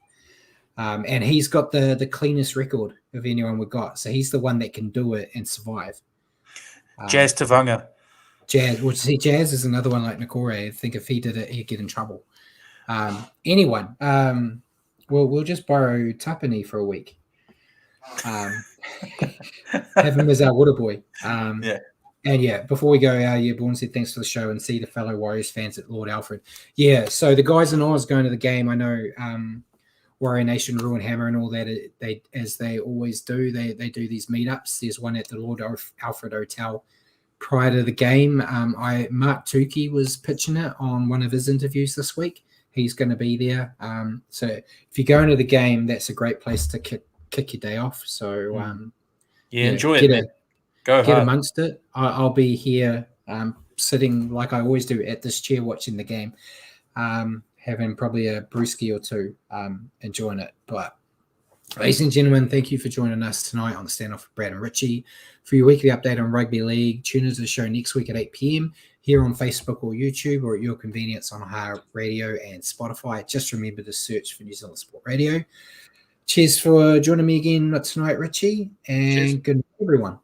and he's got the cleanest record of anyone we've got. So he's the one that can do it and survive. Jazz Tavanga. Jazz is another one like Nikore. I think if he did it, he'd get in trouble. Anyone. we'll just borrow Tapani for a week. Have him as our water boy. Yeah. And yeah, before we go, Bourne said thanks for the show and see the fellow Warriors fans at Lord Alfred. Yeah, so the guys in Oz going to the game. I know Warrior Nation, Ruin Hammer, and all that. They as they always do. They do these meetups. There's one at the Lord Alfred Hotel prior to the game. Mark Tukey was pitching it on one of his interviews this week. He's going to be there. So if you go into the game, that's a great place to kick your day off. So enjoy it, man. Get amongst it. I'll be here sitting like I always do at this chair watching the game, having probably a brewski or two, enjoying it. But ladies and gentlemen, thank you for joining us tonight on the Stand-Off with Brad and Richie. For your weekly update on rugby league, tune into the show next week at 8 p.m. here on Facebook or YouTube, or at your convenience on Heart Radio and Spotify. Just remember to search for New Zealand Sport Radio. Cheers for joining me again tonight, Richie, and good night, everyone.